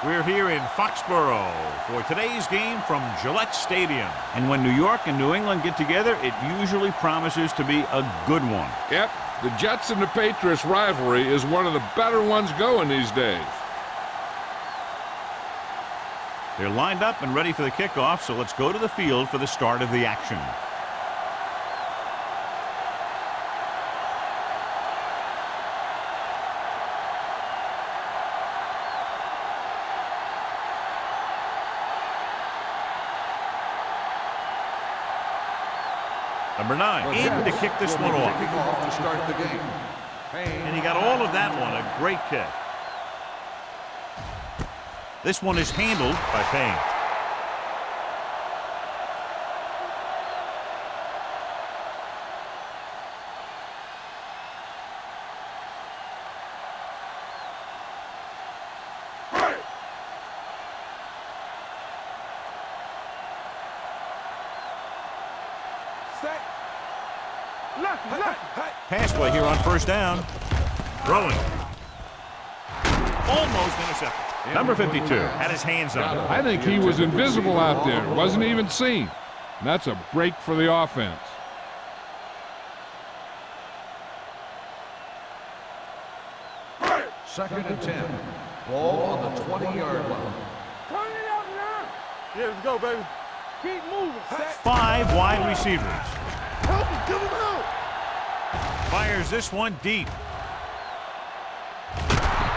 We're here in Foxborough for today's game from Gillette Stadium. And when New York and New England get together, it usually promises to be a good one. Yep, the Jets and the Patriots rivalry is one of the better ones going these days. They're lined up and ready for the kickoff, so let's go to the field for the start of the action. Number 9, in to kick this one off. To start the game. And he got all of that one, a great kick. This one is handled by Payne. Pass play here on first down. Throwing. Almost intercepted. Number 52 had his hands on it. I think he was invisible out there. Wasn't even seen. And that's a break for the offense. Second and 10. Ball on the 20-yard line. Turn it up now. Yeah, let's go, baby. Keep moving. 5 wide receivers. Help him, give him help. Fires this one deep.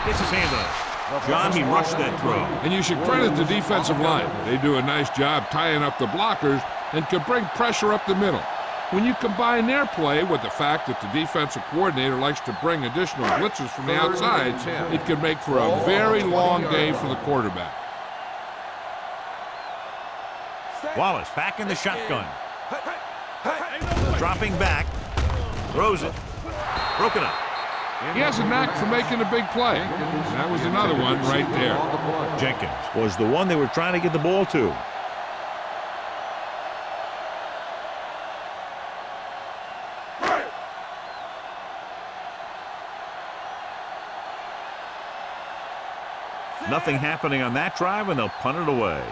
Gets his hand on it. John, he rushed that throw. And you should credit the defensive line. They do a nice job tying up the blockers and can bring pressure up the middle. When you combine their play with the fact that the defensive coordinator likes to bring additional blitzes from the outside, it can make for a very long day for the quarterback. Wallace back in the shotgun. Dropping back. Throws it. Broken up. He has a knack for making a big play. And that was another one right there. Jenkins was the one they were trying to get the ball to. Nothing happening on that drive, and they'll punt it away.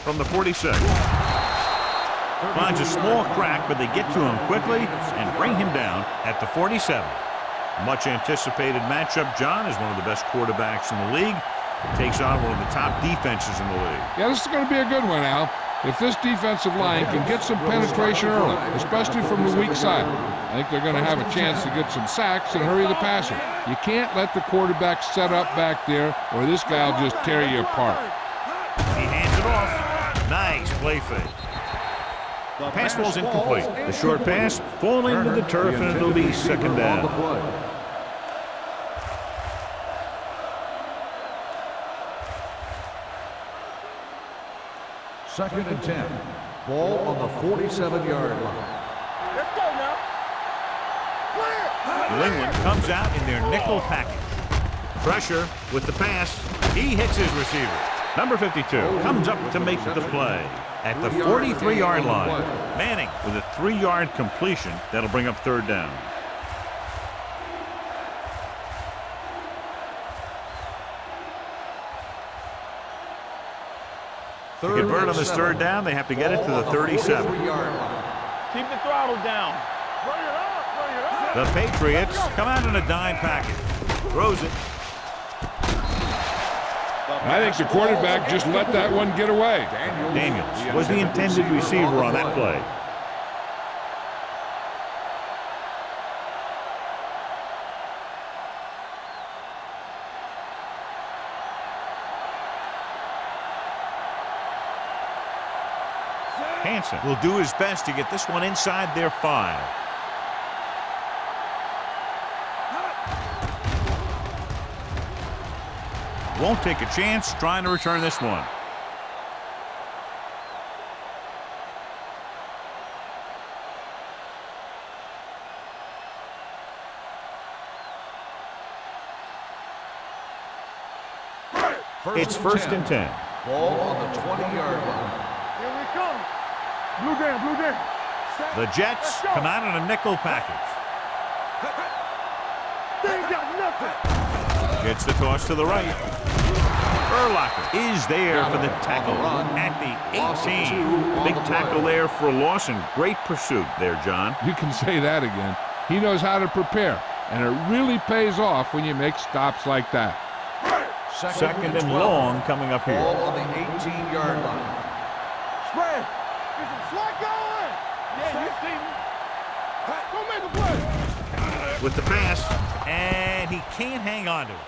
From the 46. Finds a small crack, but they get to him quickly and bring him down at the 47. Much anticipated matchup. John is one of the best quarterbacks in the league. He takes on one of the top defenses in the league. Yeah, this is going to be a good one, Al. If this defensive line can get some penetration early, especially from the weak side, I think they're going to have a chance to get some sacks and hurry the passer. You can't let the quarterback set up back there, or this guy will just tear you apart. He hands it off. Nice play fake. Pass ball's incomplete. The short pass falling to the turf, and it'll be second down. Second and 10. Ball on the 47-yard line. Let's go now. Clear. New England comes out in their nickel package. Pressure with the pass. He hits his receiver. Number 52 comes up to make the play at the 43-yard line. Manning with a 3-yard completion. That'll bring up third down. To convert on this third down, they have to get it to the 37. Keep the throttle down. Bring it up, bring it up. The Patriots come out in a dime package. Throws it. I think the quarterback just let that one get away. Daniels was the intended receiver on that play. Hansen will do his best to get this one inside their 5. Won't take a chance trying to return this one. It's first and 10. Ball on the 20-yard line. Here we come. Blue down, blue down. The Jets come out in a nickel package. They ain't got nothing. Gets the toss to the right. Urlacher is there for the tackle at the 18. Big tackle there for a loss and great pursuit there, John. You can say that again. He knows how to prepare, and it really pays off when you make stops like that. Second and long coming up here. Ball on the 18-yard line. Spread. Get some slack going. Yeah, you see me. Go make a play. With the pass, and he can't hang on to it.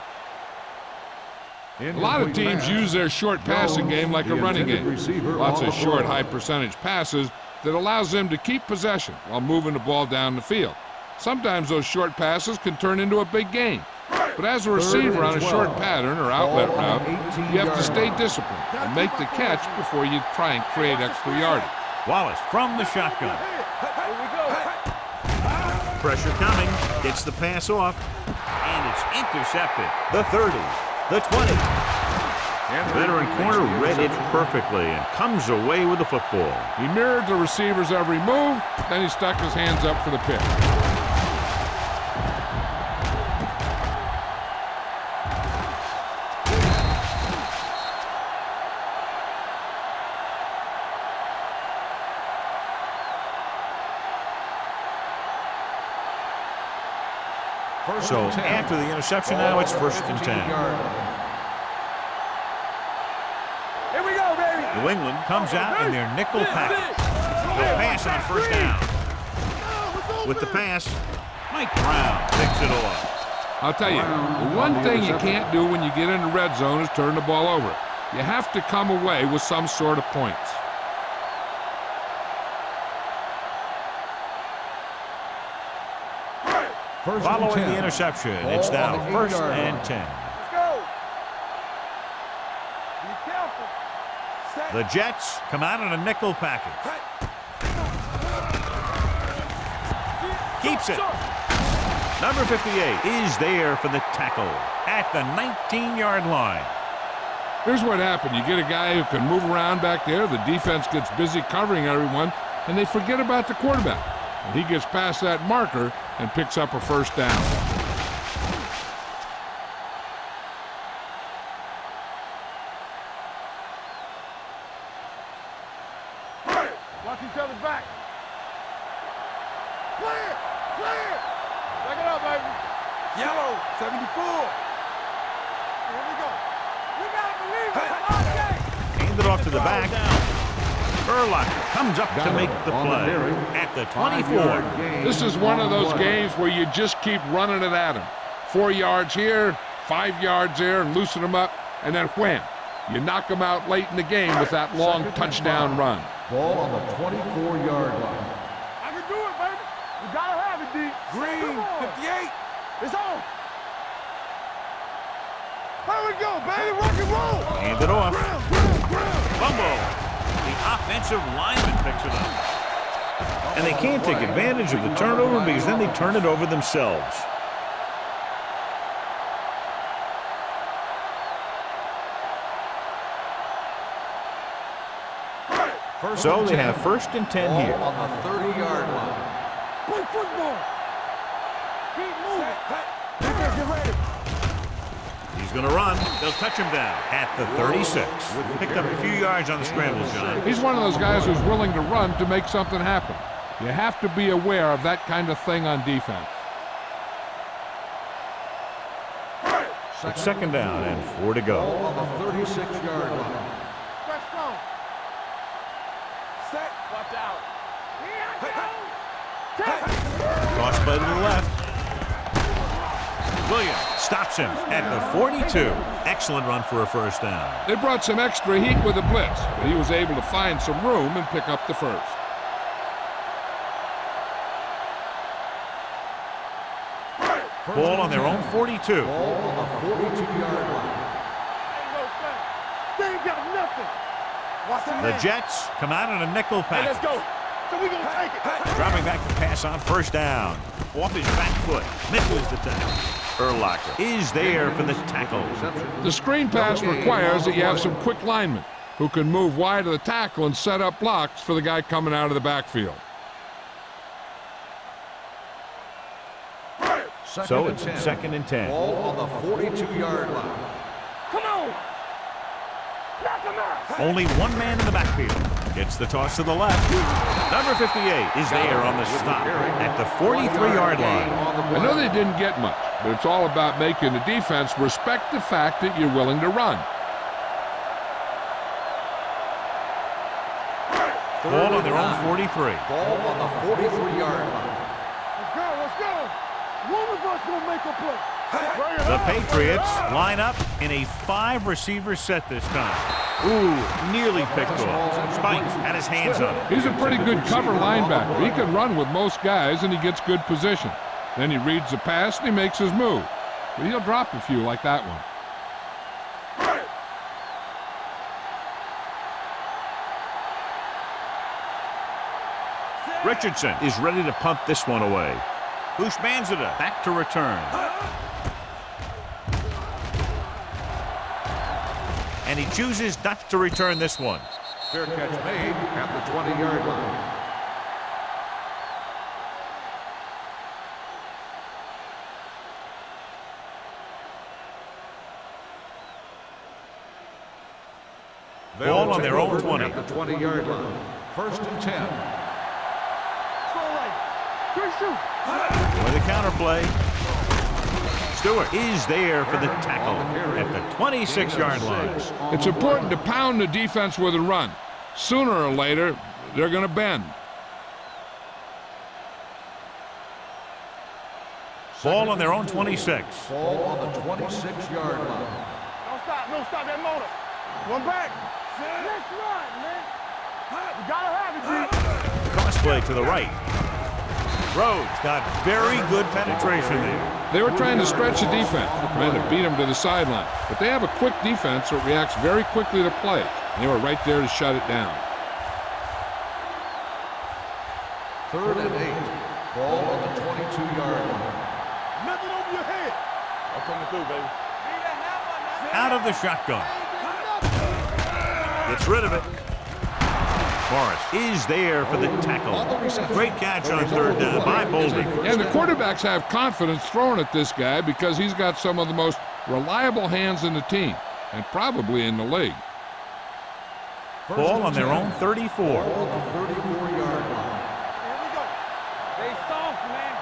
A lot of teams use their short passing game like a running game. Lots of short, high-percentage passes that allows them to keep possession while moving the ball down the field. Sometimes those short passes can turn into a big gain. But as a receiver on a short pattern or outlet route, you have to stay disciplined and make the catch before you try and create extra yardage. Wallace from the shotgun. Here we go. Pressure coming, gets the pass off, and it's intercepted. The 30, the 20. Veteran corner read it perfectly and comes away with the football. He mirrored the receiver's every move, then he stuck his hands up for the pick. So after the interception now, it's 1st and 10. Here we go, baby. New England comes out in their nickel package. The pass on 1st down. With the pass, Mike Brown picks it off. I'll tell you, the one thing you can't do when you get in the red zone is turn the ball over. You have to come away with some sort of points. Following the interception, it's now 1st and 10. Let's go. Be careful. The Jets come out in a nickel package. Keeps it. Number 58 is there for the tackle at the 19-yard line. Here's what happened. You get a guy who can move around back there. The defense gets busy covering everyone, and they forget about the quarterback. And he gets past that marker and picks up a 1st down. Watch each other's back. Clear! Clear! Back it up, baby. Yellow, 74. Here we go. We gotta believe it. Hand it off to the back. Urlacher comes up to make the play at the 24. This is one of those games where you just keep running it at him. 4 yards here, 5 yards there, and loosen them up, and then wham. You knock them out late in the game with that long touchdown run. Ball on the 24-yard line. I can do it, baby. We gotta have it, D. Green, 58. It's on. Here we go, baby. Rock and roll. Hand it off. Ground. Fumble. The offensive lineman picks it up. And they can't take advantage of the turnover because then they turn it over themselves. So they have 1st and 10 here. On the 30-yard line. Play football. Keep moving. Get ready. He's going to run. They'll touch him down at the 36. Picked up a few yards on the scramble, John. He's one of those guys who's willing to run to make something happen. You have to be aware of that kind of thing on defense. It's 2nd down and 4 to go. Ball on the 36-yard line. Let's go. Set. Watch out. Here I go. Cross play to the left. Williams stops him at the 42. Excellent run for a 1st down. They brought some extra heat with the blitz, but he was able to find some room and pick up the 1st. Ball on their own 42. Ball on the 42-yard line. Ain't no thing. They ain't got nothing. Watch the The Jets come out in a nickel Hey, let's package. go. So we gonna take it. Dropping back to pass on 1st down. Off his back foot. Misses the tackle. Urlacher is there for the tackle. The screen pass requires that you have some quick linemen who can move wide of the tackle and set up blocks for the guy coming out of the backfield. So it's 2nd and 10. Ball on the 42-yard line. Come on. Knock him out. Only one man in the backfield. Gets the toss to the left. Number 58 is there on the stop at the 43-yard line. I know they didn't get much, but it's all about making the defense respect the fact that you're willing to run. Ball on their own 43. Ball on the 43-yard line. Let's go. Let's go. One of us will make a play. The Patriots line up in a 5-receiver set this time. Ooh, nearly picked off. Spikes had his hands on it. He's a pretty good cover linebacker. He can run with most guys, and he gets good position. Then he reads the pass, and he makes his move. But he'll drop a few like that one. Richardson is ready to punt this one away. Houshmandzadeh back to return. And he chooses not to return this one. Fair catch made at the 20-yard line. Ball on their own 20. At the 20-yard line. 1st and 10. With a counterplay. Stewart is there for the tackle at the 26-yard line. It's important to pound the defense with a run. Sooner or later, they're going to bend. Ball on their own 26. Ball on the 26-yard line. Don't stop that motor. One back. Let's run, man. You gotta have it, G. Crossplay to the right. Rhodes got very good penetration there. They were trying to stretch the defense, trying to beat them to the sideline. But they have a quick defense that reacts very quickly to plays. And they were right there to shut it down. 3rd and 8. Ball on the 22-yard line. Nothing over your head. I'm coming through, baby. Out of the shotgun. Gets rid of it. Morris is there for the tackle. Great catch on 3rd down by Bolden. And the quarterbacks have confidence throwing at this guy because he's got some of the most reliable hands in the team and probably in the league. Ball on their own 34. Ball on the 34-yard line. Here we go. Stay soft, man.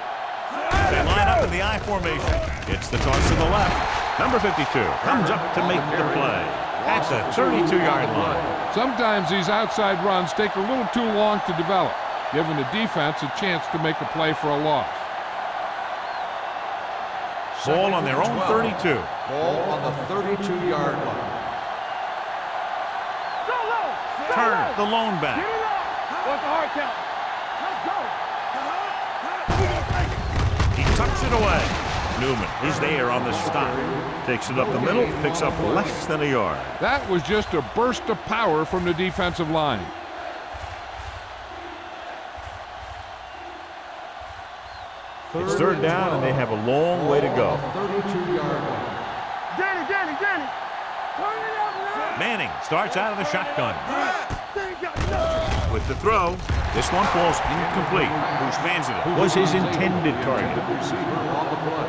They line up in the I formation. Gets the toss to the left. Number 52 comes up to make the play at the 32-yard line. Sometimes these outside runs take a little too long to develop, giving the defense a chance to make a play for a loss. Ball on their own 32. Ball on the 32-yard line. Turner, the lone back. Get it up. What's the hard count? Let's go. He tucks it away. Newman is there on the stop. Takes it up the middle, picks up less than a yard. That was just a burst of power from the defensive line. It's 3rd down, and they have a long way to go. 32-yard line. Danny. Turn it up, man. Manning starts out of the shotgun. They ain't got nothing. With the throw, this one falls incomplete. Houshmandzadeh was his intended target. Receiver on the play.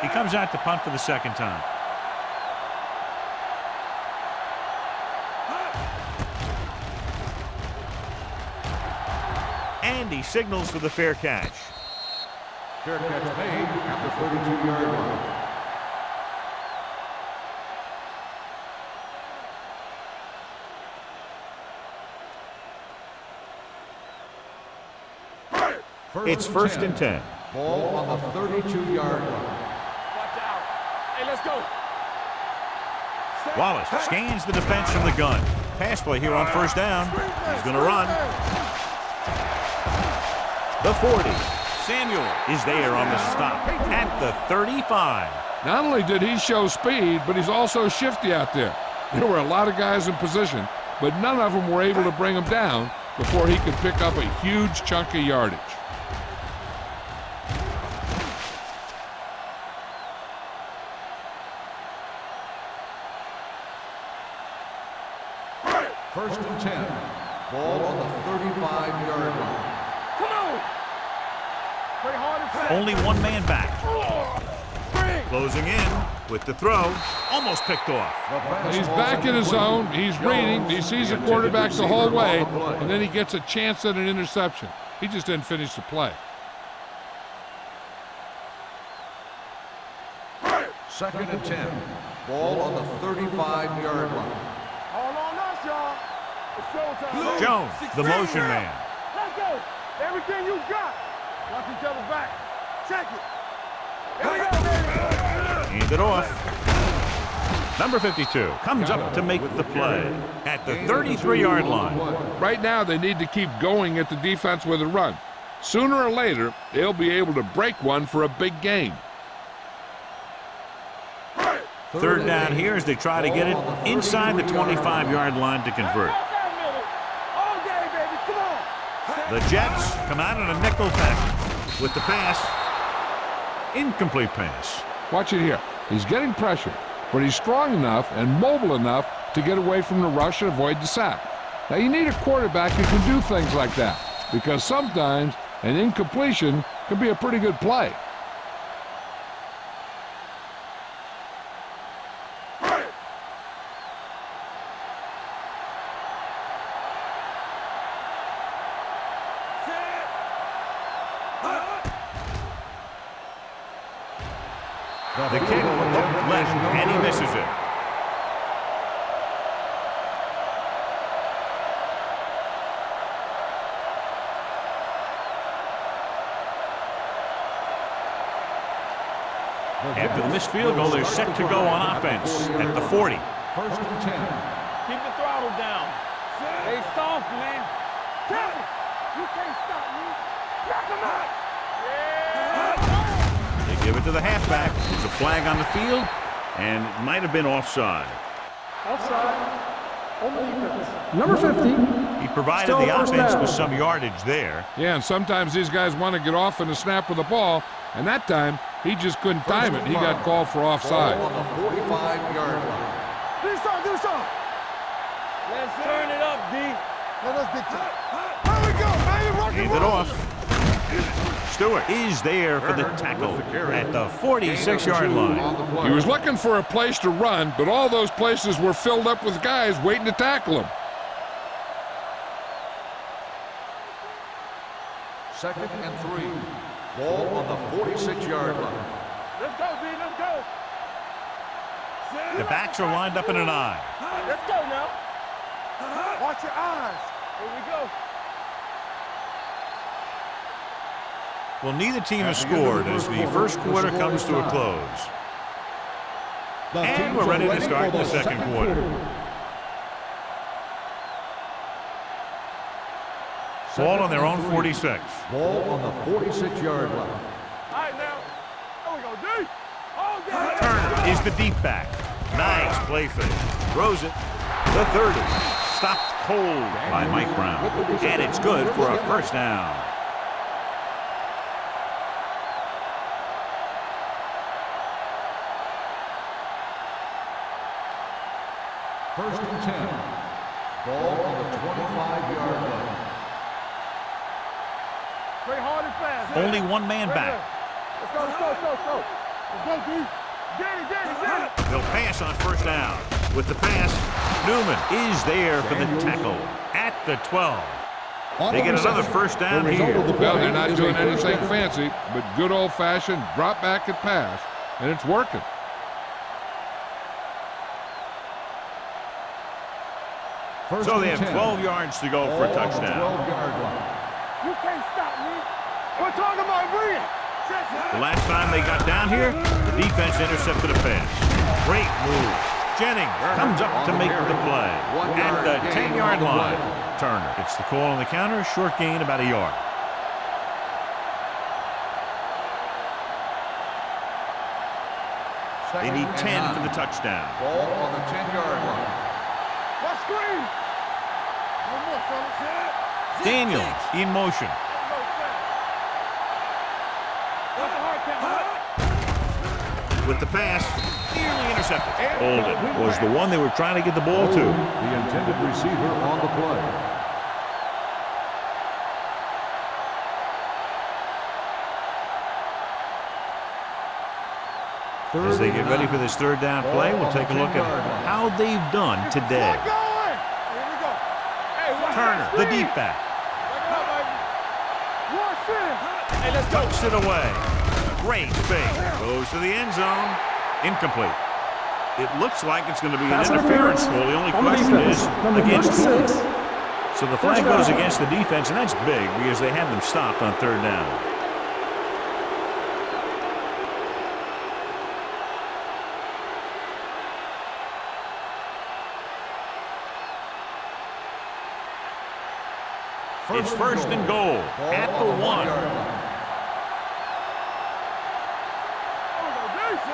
He comes out to punt for the 2nd time. And he signals for the fair catch. Fair catch made at the 32-yard line. It's 1st and 10. Ball on the 32-yard line. Watch out. Hey, let's go. Wallace scans the defense from the gun. Pass play here on 1st down. He's going to run. The 40. Samuel is there on the stop at the 35. Not only did he show speed, but he's also shifty out there. There were a lot of guys in position, but none of them were able to bring him down before he could pick up a huge chunk of yardage. First and 10. Ball on the 35-yard line. Come on! Play hard and fast. Only one man back. Closing in with the throw. Almost picked off. He's back in his zone. He's reading. He sees the quarterback the whole way, and then he gets a chance at an interception. He just didn't finish the play. Second and 10. Ball on the 35-yard line. All on us, y'all. It's showtime. Jones, the motion man. Let's go. Everything you got. Watch each other back. Check it. Here we go, baby. Hand it off. Number 52 comes up to make the play at the 33-yard line. Right now, they need to keep going at the defense with a run. Sooner or later, they'll be able to break one for a big gain. Third down here as they try to get it inside the 25-yard line to convert. All day, baby. Come on. The Jets come out in a nickel package with the pass. Incomplete pass. Watch it here. He's getting pressure, but he's strong enough and mobile enough to get away from the rush and avoid the sack. Now, you need a quarterback who can do things like that, because sometimes an incompletion can be a pretty good play. The kick looked left, and he misses it. After the missed field goal, they're set to go on offense at the 40. First and 10. Keep the throttle down. Stay soft, man. Kevin, you can't stop me. Knock him out. They give it to the halfback. There's a flag on the field, and it might have been offside. Offside. Number 50. He provided Still the first offense down. with some yardage there. Yeah, and sometimes these guys want to get off in the snap of the ball, and that time he just couldn't time it. He got called for offside. Ball on the 45-yard line. Do something. Let's turn it up, D. Let's get to it. Here we go, baby. Rock and Hand it roll. off. Stewart is there for the tackle at the 46-yard line. He was looking for a place to run, but all those places were filled up with guys waiting to tackle him. Second and 3. Ball on the 46-yard line. Let's go, D. Let's go. The backs are lined up in an I. Let's go now. Watch your eyes. Here we go. Well, neither team has scored as the first quarter comes to a close. And we're ready to start the second quarter. Ball on their own 46. Ball on the 46-yard line. All right, now. Here we go, D. All day. Turner is the deep back. Nice play fake. Throws it. The 30. Stopped cold by Mike Brown. And it's good for a first down. First and 10. Ball on the 25-yard line. Play hard and fast. Only one man back. Let's go. Let's go, D. Get it. They'll pass on first down. With the pass, Newman is there for the tackle at the 12. They get another first down here. Well, they're not doing anything fancy, but good old-fashioned drop back and pass, and it's working. So they have 12 yards to go for a touchdown. 12-yard line. You can't stop me. We're talking about brilliant. The last time they got down here, the defense intercepted a pass. Great move. Jennings comes up to make the play at the 10-yard line. Turner gets the call on the counter, short gain about a yard. They need 10 for the touchdown. Ball on the 10-yard line. Let's screen. One more, fellas. Daniels in motion. With the pass, nearly intercepted. Hold it. Was the one they were trying to get the ball to. The intended receiver on the play. As they get ready for this third down play, we'll take a look at how they've done today. Turner, the deep back. Tucks it away. Great fake. Goes to the end zone. Incomplete. It looks like it's going to be an interference. Well, the only question is against who? So the flag goes against the defense, and that's big because they had them stopped on third down. It's first and goal at the 1.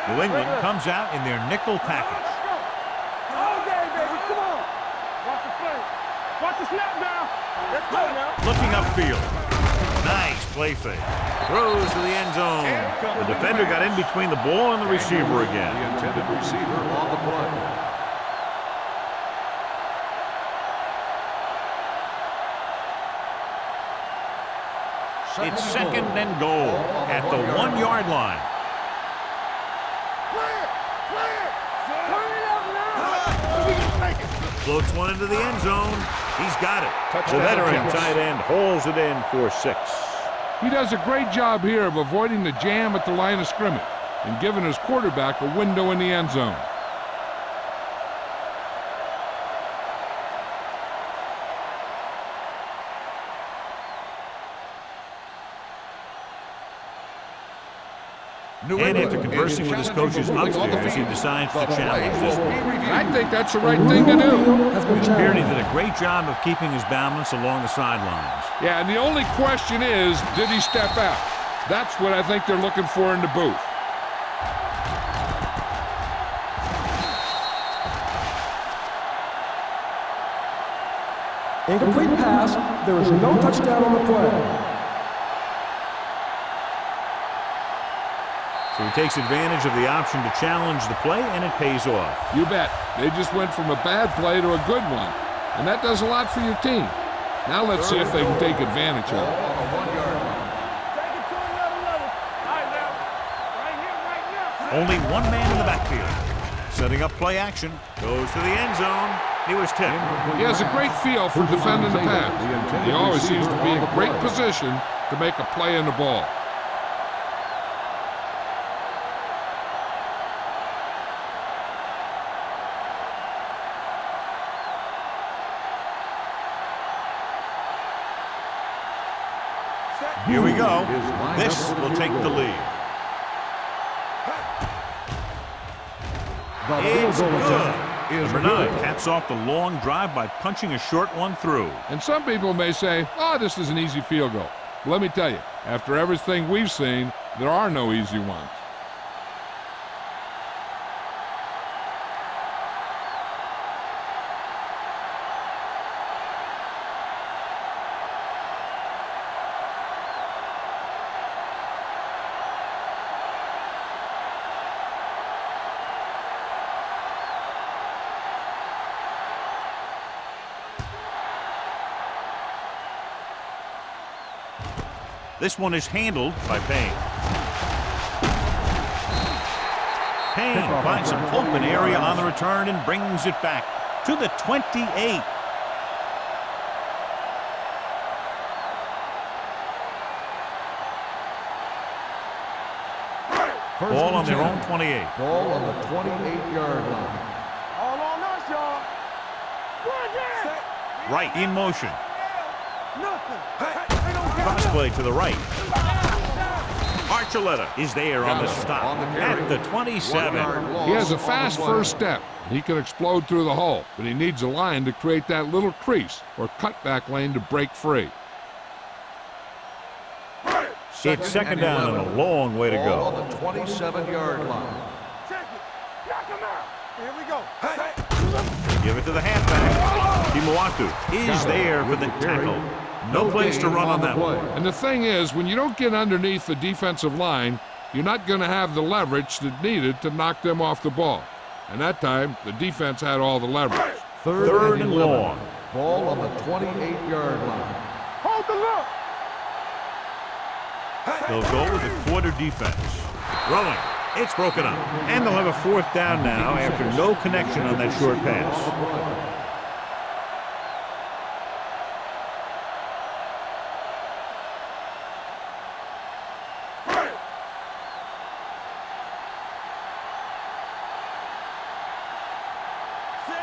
New England comes out in their nickel package. All day, baby. Come on. Watch the play. Watch the snap now. Let's go now. Looking upfield. Nice play fake. Throws to the end zone. The defender got in between the ball and the receiver again. The intended receiver on the play. It's second and goal at the 1-yard line. Floats one into the end zone. He's got it. The veteran tight end hauls it in for 6. He does a great job here of avoiding the jam at the line of scrimmage and giving his quarterback a window in the end zone. And after conversing with his coaches upstairs, he decides to challenge this one. I think that's the right thing to do. It appeared he did a great job of keeping his balance along the sidelines. Yeah, and the only question is, did he step out? That's what I think they're looking for in the booth. Incomplete pass. There is no touchdown on the play. So he takes advantage of the option to challenge the play, and it pays off. You bet. They just went from a bad play to a good one, and that does a lot for your team. Now let's see if they can take advantage of it. Only one man in the backfield. Setting up play action. Goes to the end zone. He was tipped. He has a great feel for defending the pass. He always seems to be in great position to make a play in the ball. Here we go. This will take the lead. It's good. Number 9 caps off the long drive by punching a short one through. And some people may say, oh, this is an easy field goal. But let me tell you, after everything we've seen, there are no easy ones. This one is handled by Payne. Payne finds some open area on the return and brings it back to the 28. Ball on their own 28. Ball on the 28-yard line. All on us, y'all. Right in motion. Nothing. Crossplay to the right. Archuleta is there on the stop at the 27. He has a fast first step. He can explode through the hole, but he needs a line to create that little crease or cutback lane to break free. It's second down and a long way to go. On the 27-yard line. Check it. Knock him out. Here we go. Give it to the halfback. Timuatu is there for the tackle. No place to run on that one. And the thing is, when you don't get underneath the defensive line, you're not going to have the leverage that's needed to knock them off the ball. And that time, the defense had all the leverage. Third and long. Ball on the 28-yard line. Hold the look. They'll go with a quarter defense. Rolling. It's broken up. And they'll have a fourth down now after no connection on that short pass.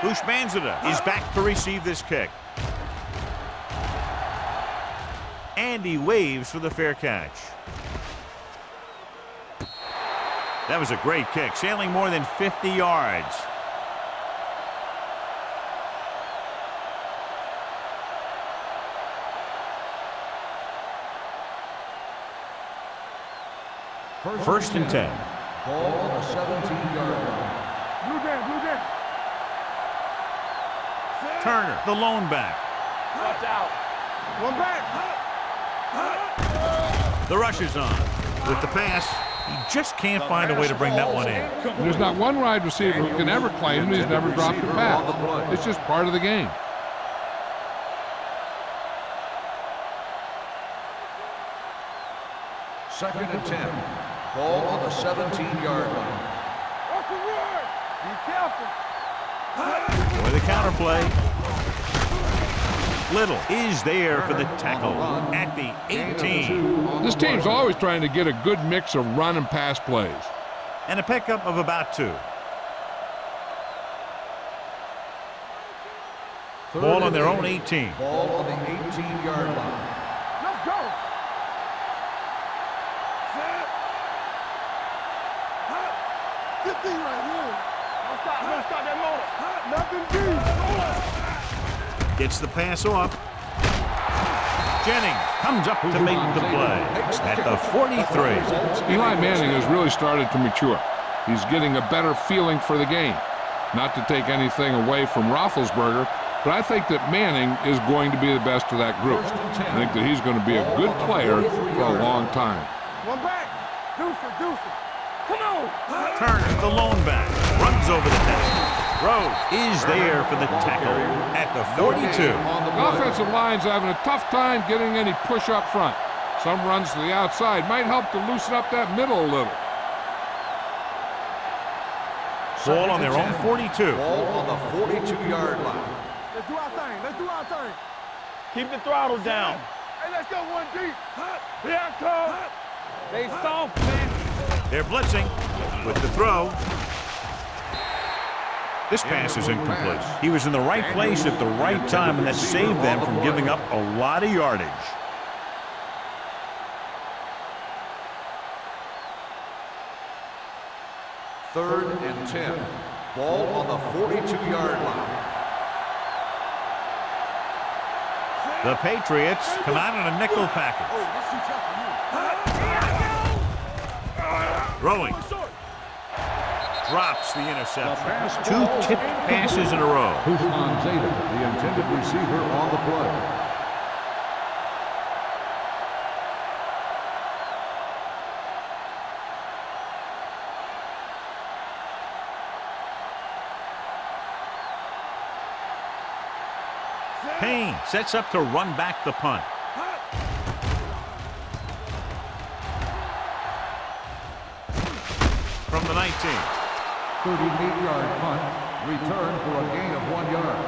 Bushmanzada is back to receive this kick. And he waves for the fair catch. That was a great kick, sailing more than 50 yards. First and 10. Ball on the 17-yard line. Blue down, blue down. Turner, the lone back. Watch out. One back. The rush is on. With the pass, he just can't find a way to bring that one in. There's not one wide receiver who can ever claim he's never dropped a pass. It's just part of the game. Second and 10. Ball on the 17-yard line. Watch the run. Be careful. With the counterplay. Little is there for the tackle at the 18. This team's always trying to get a good mix of run and pass plays. And a pickup of about 2. Ball on their own 18. Ball on the 18-yard line. Let's go. Good thing right here. Don't stop that motor. Nothing deep. Gets the pass off. Jennings comes up to make the play at the 43. Eli Manning has really started to mature. He's getting a better feeling for the game. Not to take anything away from Roethlisberger, but I think that Manning is going to be the best of that group. I think that he's going to be a good player for a long time. One back. Deuce it. Come on. Turner, the lone back, runs over the tackle. Rose is there for the tackle at the 42. The offensive line's having a tough time getting any push up front. Some runs to the outside might help to loosen up that middle a little. Ball on their own 42. Ball on the 42-yard line. Let's do our thing. Keep the throttle down. Hey, let's go one deep. Here I come. They soft, man. They're blitzing with the throw. This pass is incomplete. He was in the right place at the right time, and that saved them from giving up a lot of yardage. Third and 10. Ball on the 42-yard line. The Patriots come out in a nickel package. Throwing. Drops the interception. 2 tipped passes in a row. Bushmanzada, the intended receiver on the play. Payne sets up to run back the punt. From the 19. 38-yard punt, return for a gain of 1 yard.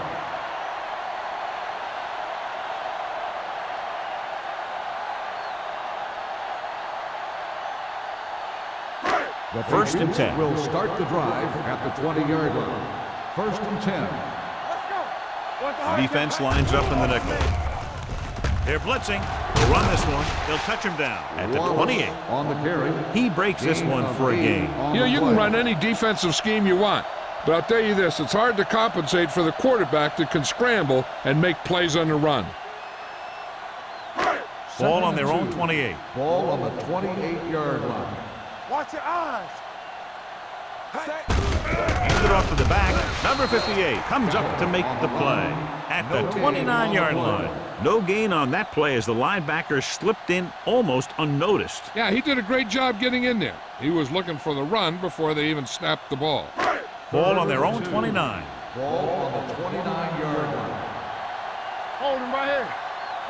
The First and 10. Will start the drive at the 20-yard line. First and 10. The defense lines up in the nickel. They're blitzing. They'll run this one. They'll touch him down at the 28. On the carry. He breaks this one for a gain. You know, you can run any defensive scheme you want, but I'll tell you this, it's hard to compensate for the quarterback that can scramble and make plays on the run. Ball on their own 28. Ball on the 28-yard line. Watch your eyes. Hands it off to the back. Number 58 comes up to make the play at the 29-yard line. No gain on that play as the linebacker slipped in almost unnoticed. Yeah, he did a great job getting in there. He was looking for the run before they even snapped the ball. Ball on their own 29. Ball on the 29-yard line. Hold him right here.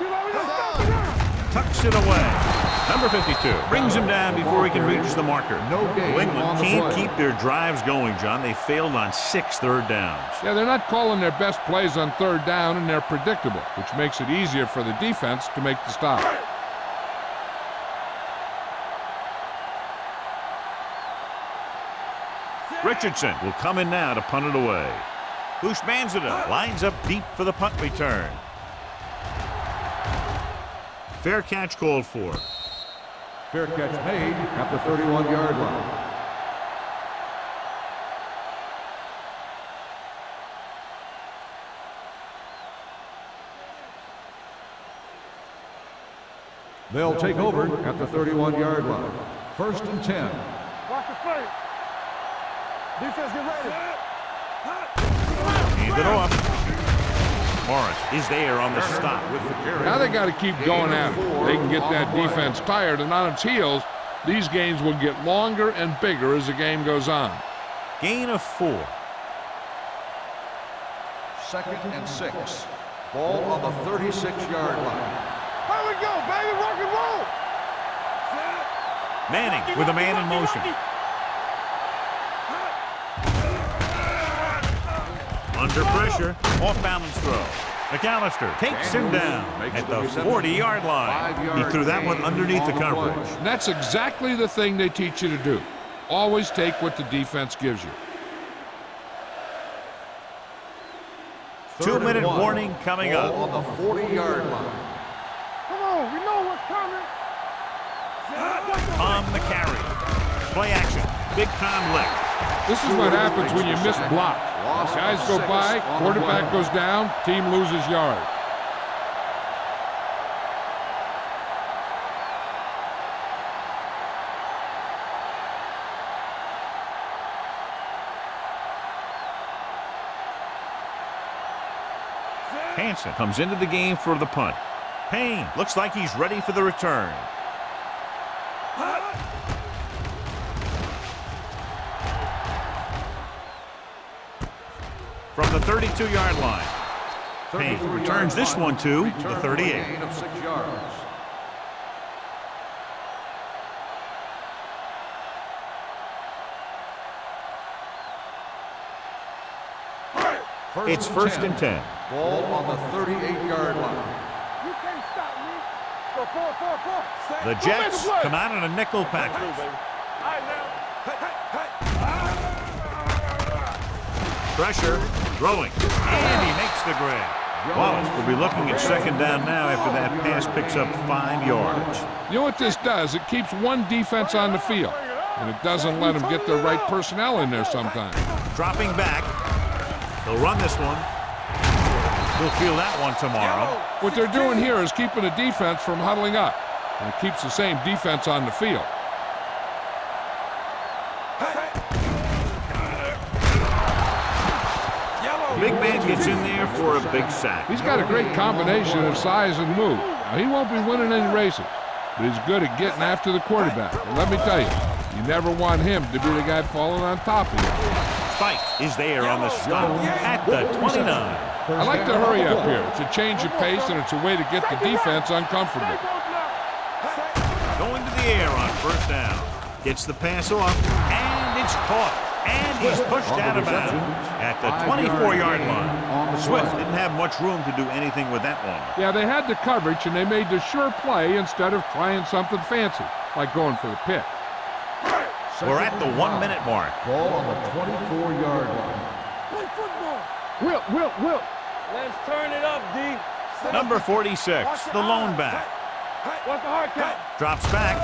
You know, stop it now. Tucks it away. Number 52 brings him down before he can reach the marker. No gain New on England the can't play. keep their drives going, John. They failed on 6 third downs. Yeah, they're not calling their best plays on third down, and they're predictable, which makes it easier for the defense to make the stop. Richardson will come in now to punt it away. Bushmanzada lines up deep for the punt return. Fair catch called for. Fair catch made at the 31-yard line. They'll take over at the 31-yard line. 1st and 10. Watch the play. Defense, get ready. Hand it off. Morris is there on the stop with the carry. Now they got to keep going at it. They can get that defense tired and on its heels. These gains will get longer and bigger as the game goes on. Gain of 4. 2nd and 6. Ball on the 36-yard line. Here we go, baby. Rock and roll. Manning with a man in motion. Under pressure, off-balance throw. McAllister takes him down at the 40-yard line. He threw that one underneath the coverage. And that's exactly the thing they teach you to do. Always take what the defense gives you. 2-minute warning coming up. On the 40-yard line. Come on, we know what's coming. On the carry. Play action. Big time lick. This is what happens when you miss blocks. Guys go by, quarterback goes down, team loses yards. Hansen comes into the game for the punt. Payne looks like he's ready for the return. From the 32-yard line. Payne returns this one to the 38. Gain of 6 yards. It's 1st and 10. Ball on the 38-yard line. You can't stop me. Go forward. The Jets come out in a nickel package. All right, now. Pressure, throwing, and he makes the grab. Wallace will be looking at 2nd down now after that pass picks up 5 yards. You know what this does? It keeps one defense on the field, and it doesn't let them get the right personnel in there sometimes. Dropping back. He'll run this one. He'll field that one tomorrow. What they're doing here is keeping the defense from huddling up, and it keeps the same defense on the field. Big man gets in there for a big sack. He's got a great combination of size and move. Now, he won't be winning any races, but he's good at getting after the quarterback. And let me tell you, you never want him to be the guy falling on top of you. Spike is there on the stop at the 29. I like to hurry up here. It's a change of pace, and it's a way to get the defense uncomfortable. Going to the air on 1st down. Gets the pass off, and it's caught. And he's pushed out of bounds at the 24-yard line. Swift didn't have much room to do anything with that one. Yeah, they had the coverage, and they made the sure play instead of trying something fancy, like going for the pick. We're at the 1-minute mark. Ball on the 24-yard line. Play football. Wilt. Let's turn it up, D. Number 46, the lone back. What's the hard count? Drops back.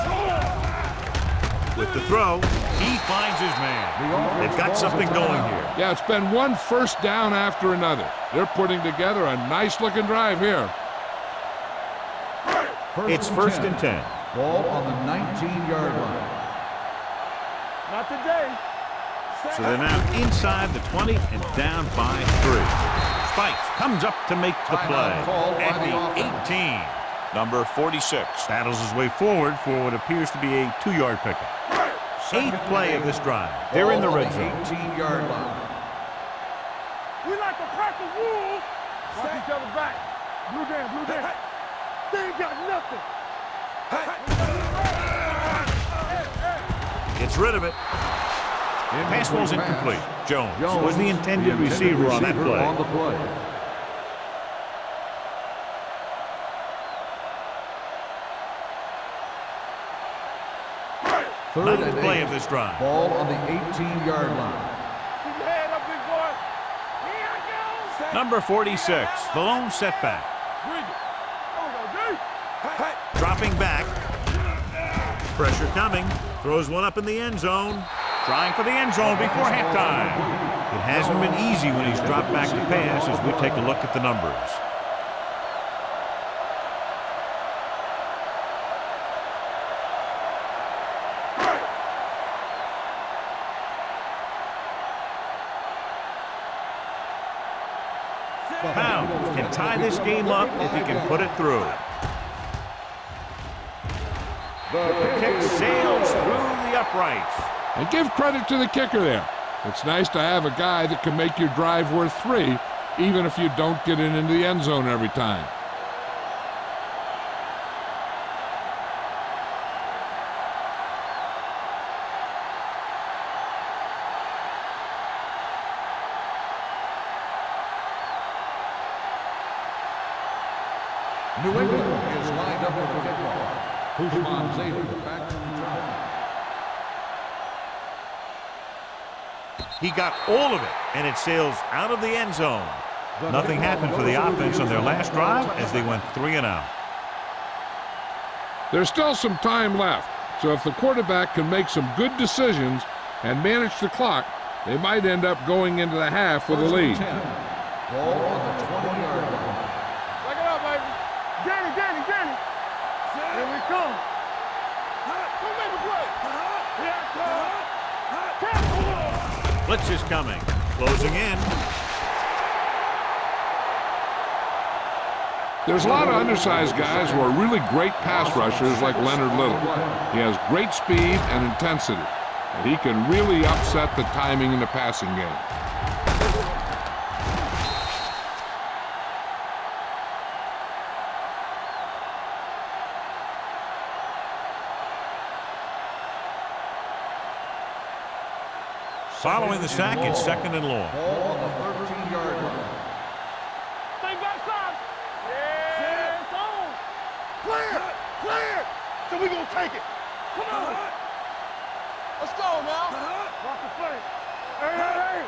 With the throw, he finds his man. They've got something going here. Yeah, it's been one 1st down after another. They're putting together a nice-looking drive here. It's 1st and 10. Ball on the 19-yard line. Not today. So they're now inside the 20 and down by 3. Spikes comes up to make the play at the 18. Number 46 battles his way forward for what appears to be a 2-yard pickup. 8th play of this drive. They're in the red zone. 18-yard line. We like to crack the wolves. Watch each other back. Blue down, blue down. They ain't got nothing. Gets rid of it. Pass ball's incomplete. Jones was the intended receiver on that play. Ninth play of this drive. Ball on the 18-yard line. Keep your head up, big boy. Here I go. Number 46, the lone setback. Bring it. There we go, D. Dropping back. Pressure coming. Throws one up in the end zone. Trying for the end zone before halftime. It hasn't been easy when he's dropped back to pass as we take a look at the numbers. Pound can tie this game up if he can put it through. The kick sails through the uprights. And give credit to the kicker there. It's nice to have a guy that can make your drive worth 3, even if you don't get it into the end zone every time. New England is lined up for the kickoff. Pushman Zeta back to return. He got all of it, and it sails out of the end zone. Nothing happened for the offense on their last drive as they went 3 and out. There's still some time left, so if the quarterback can make some good decisions and manage the clock, they might end up going into the half with a lead. Ball on the 20-yard line. Back it up, baby. Danny. Here we come. Don't make a play. Here I come. Blitz is coming. Closing in. There's a lot of undersized guys who are really great pass rushers like Leonard Little. He has great speed and intensity, and he can really upset the timing in the passing game. Following the sack, it's 2nd and long. Ball on the 13-yard line. Stay backside. Yeah, it's on. Clear. So we gonna take it. Come on. Let's go now. Rock the play. Hey.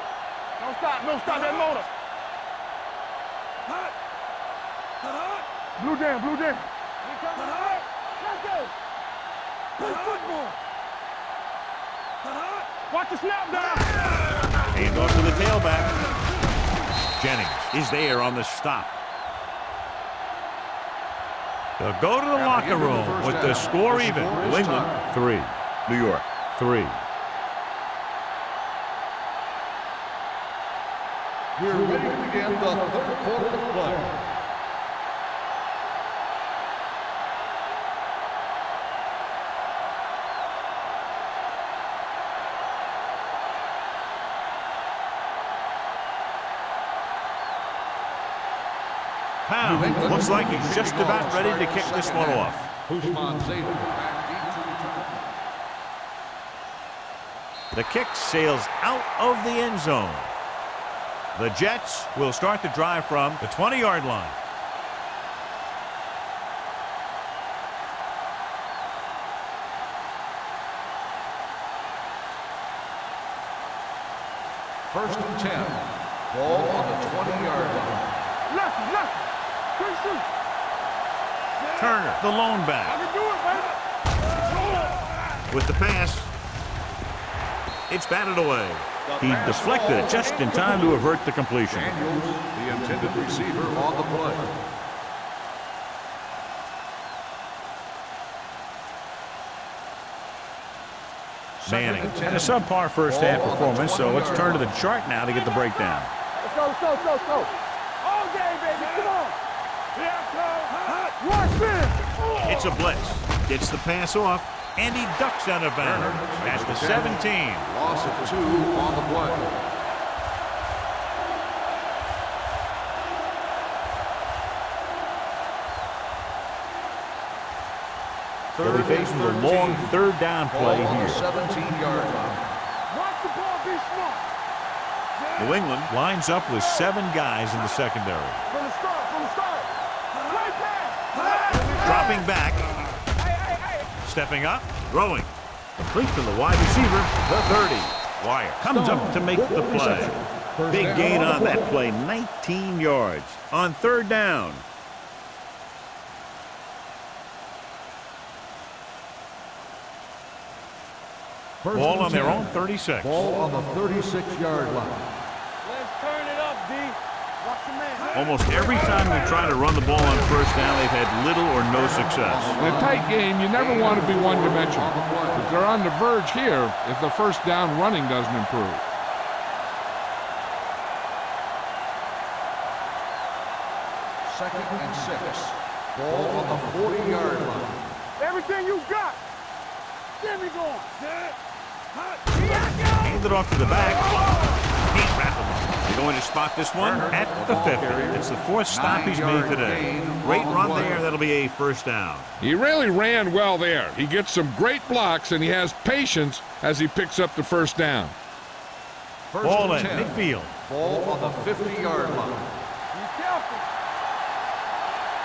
Don't stop that motor. Blue down. Let's go. Play football. Watch the snap down. Hand off to the tailback. Jennings is there on the stop. They'll go to the locker room with the score even. New England 3, New York 3. We're ready to begin the third quarter of play. Pound looks like he's just about ready to kick this one off. Pushman Zeta back deep to return. The kick sails out of the end zone. The Jets will start the drive from the 20-yard line. First and 10. Ball on the 20-yard line. Left. Quick shoot. Turner, the lone I back. can do it, baby. With the pass, it's batted away. He deflected it just in time to avert the completion. Daniels, the intended receiver, on the play. Manning had a subpar first half performance, so let's turn to the chart now to get the breakdown. Let's go. All day, baby. Come on. Here I come. Watch this. It's a blitz. Gets the pass off, and he ducks out of bounds at the 17. Loss of 2 on the play. They'll be facing the long third down play Ball on the here. 17-yard line. Watch the ball, be smart. New England lines up with 7 guys in the secondary. From the start, from the start. Right pass. Dropping back. Stepping up. Throwing. Complete to the wide receiver, the 30. Wire comes up to make the play. Big gain on that play, 19 yards. On third down. Ball on their own 36. Ball on the 36-yard line. Let's turn it up, D. Watch the man. Almost every time they try to run the ball on first down, they've had little or no success. In a tight game, you never want to be one-dimensional. But they're on the verge here if the first down running doesn't improve. Second and 6. Ball on the 40-yard line. Everything you got. Get me going. Hand it off to the back. Can't wrap him up. They're going to spot this one at the 50. It's the 4th stop he's made today. Great run there. That'll be a first down. He really ran well there. He gets some great blocks, and he has patience as he picks up the first down. First Ball and in 10. midfield. Ball on the 50-yard line. Be careful.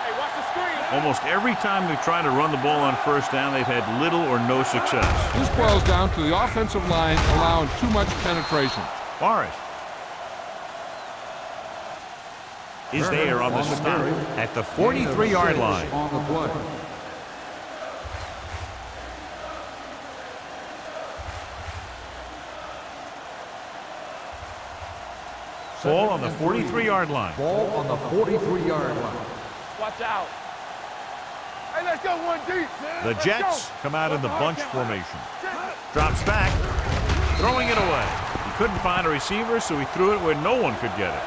Hey, watch the screen. Almost every time they try to run the ball on first down, they've had little or no success. This boils down to the offensive line allowing too much penetration. Forrest is there on the stop at the 43-yard line. On the play. Ball on the 43-yard line. Ball on the 43-yard line. Watch out. Hey, let's go one deep. The Jets come out in the bunch formation. Drops back, throwing it away. He couldn't find a receiver, so he threw it where no one could get it.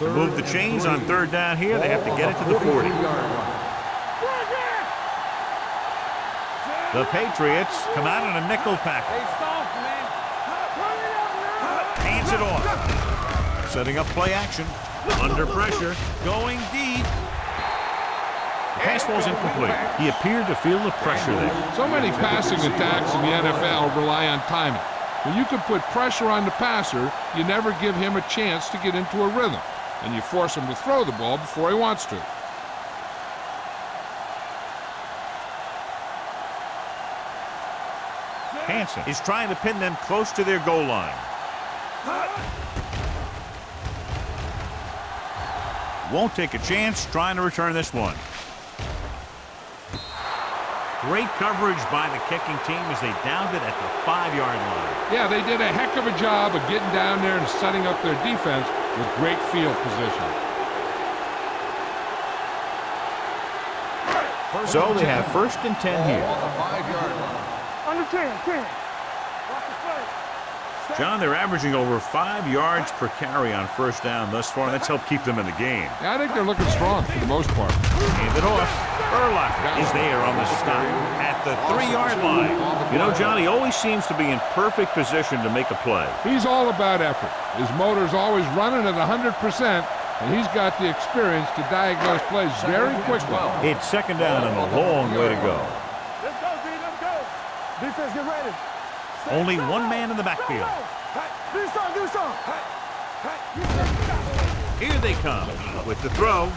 To move the chains on third down here, they have to get it to the 40. The Patriots come out in a nickel package. Hey, soft, man. Hands it off. Setting up play action. Under pressure. Going deep. The pass ball's incomplete. He appeared to feel the pressure there. So many passing attacks in the NFL rely on timing. When you can put pressure on the passer, you never give him a chance to get into a rhythm, and you force him to throw the ball before he wants to. Hansen is trying to pin them close to their goal line. Won't take a chance trying to return this one. Great coverage by the kicking team as they downed it at the 5-yard line. Yeah, they did a heck of a job of getting down there and setting up their defense with great field position. So they have first and 10 here. On the 5-yard line. Under 10. Watch the play. John, they're averaging over 5 yards per carry on first down thus far. That's helped keep them in the game. Yeah, I think they're looking strong for the most part. Hand it off. Urlacher is there on the stop at the 3-yard line. You know, John, he always seems to be in perfect position to make a play. He's all about effort. His motor's always running at 100%, and he's got the experience to diagnose plays very quickly. It's second down and a long way to go. Let's go, D. Let's go. Defense, get ready. Only one man in the backfield. Do something. Here they come with the throw.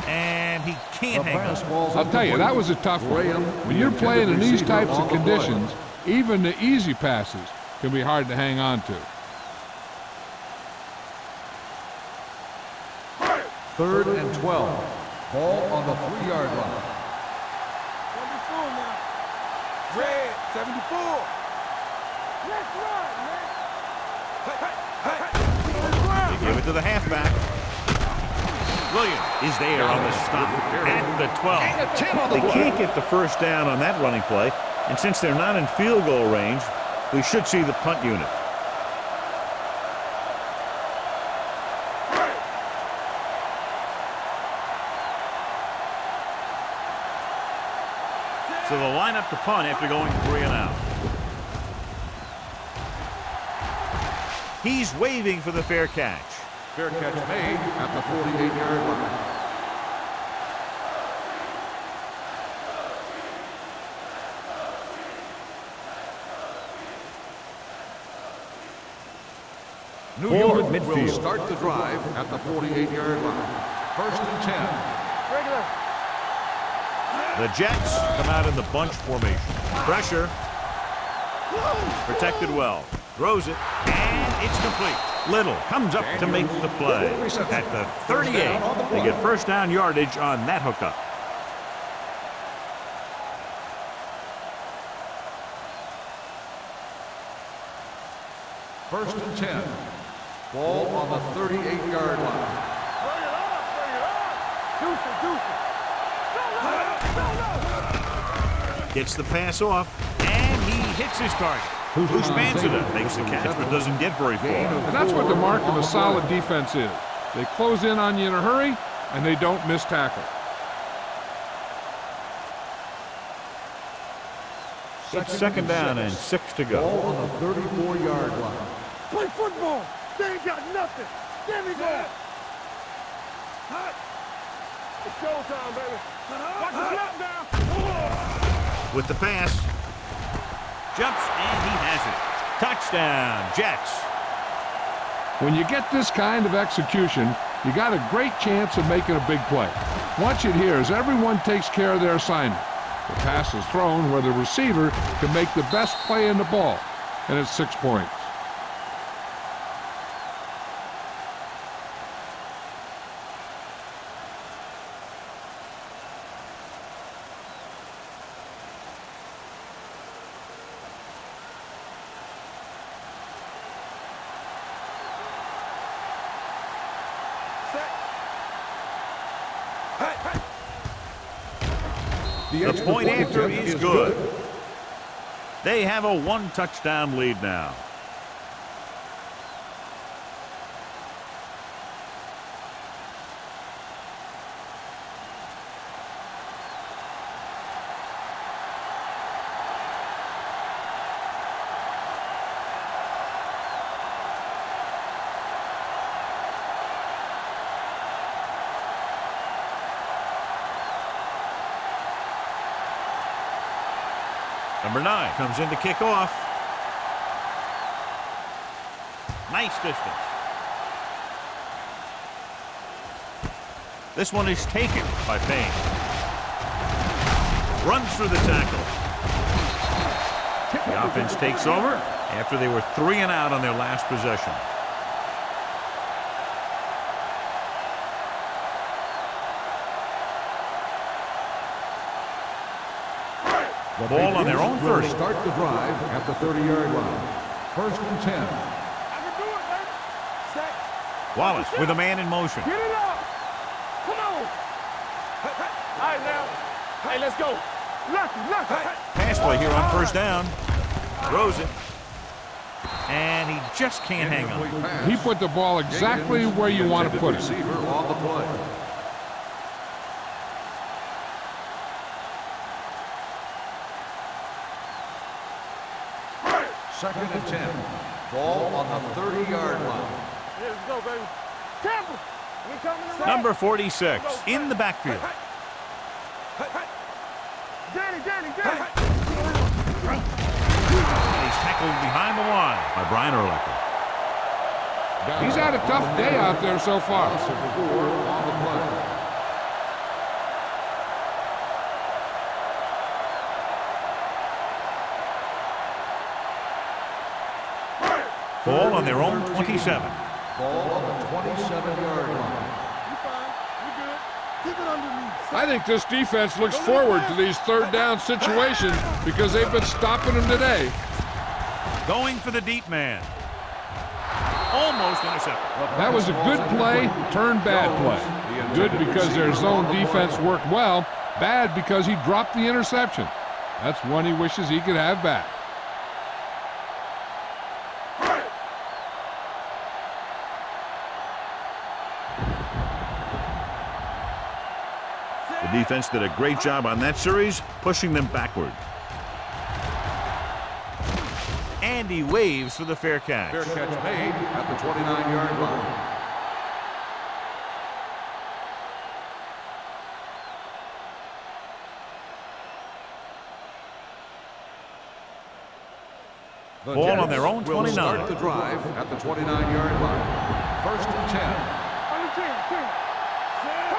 And he can't hang on. I'll tell you, that was a tough one. When you're playing in these types of conditions, even the easy passes can be hard to hang on to. Third and 12. Ball on the 3-yard line. 74 now. Red, 74. Let's run, man. They give it to the halfback. Williams is there on the stop at the 12. They can't get the first down on that running play, and since they're not in field goal range, we should see the punt unit. So they'll line up to punt after going 3 and out. He's waving for the fair catch. Fair catch made at the 48-yard line. New Forward York will midfield. start the drive at the 48-yard line. 1st and 10. Regular. The Jets come out in the bunch formation. Pressure. Protected well. Throws it, and it's complete. Little comes up to make the play. At the 38, they get first down yardage on that hookup. First and 10. Ball on the 38-yard line. Bring it on. Bring it on. Deuce it. Gets the pass off, and he hits his target. Husmanzada makes the catch, but doesn't get very far. And that's what the mark of a solid defense is. They close in on you in a hurry, and they don't miss tackle. It's second down and 6 to go. Ball on the 34-yard line. Play football. They ain't got nothing. Give me that. It's showtime, baby. Watch the slap down. With the pass. Jumps, and he has it. Touchdown, Jets. When you get this kind of execution, you got a great chance of making a big play. Watch it here as everyone takes care of their assignment. The pass is thrown where the receiver can make the best play in the ball, and it's 6 points. The point after is good. They have a 1-touchdown lead now. Number 9 comes in to kick off. Nice distance. This one is taken by Payne. Runs through the tackle. The offense takes over after they were 3 and out on their last possession. The ball on their own 30. Start the drive at the 30-yard line. 1st and 10. I can do it, baby. Set. Wallace with a man in motion. Get it up. Come on. All right, now. Hey, let's go. Left. Pass play here on first down. Throws it. And he just can't hang on. He put the ball exactly where you want to put it. Receiver on the play. Second and 10. Ball on the 30-yard line. Here, let's go, baby. Tampa. We coming around. Number 46 in the backfield. Danny. He's tackled behind the line by Brian Urlacher. He's had a tough day out there so far. Loss of 4 on the play. Ball on their own 27. Ball on the 27-yard line. You fine. You good. Keep it underneath. I think this defense looks forward to these third down situations because they've been stopping them today. Going for the deep man. Almost intercepted. That was a good play, turned bad play. Good because their zone defense worked well, bad because he dropped the interception. That's one he wishes he could have back. The defense did a great job on that series, pushing them backward. And he waves for the fair catch. Fair catch made at the 29-yard line. The Ball on Jets their own will 29. start the drive at the 29-yard line. First and 10. On the 10.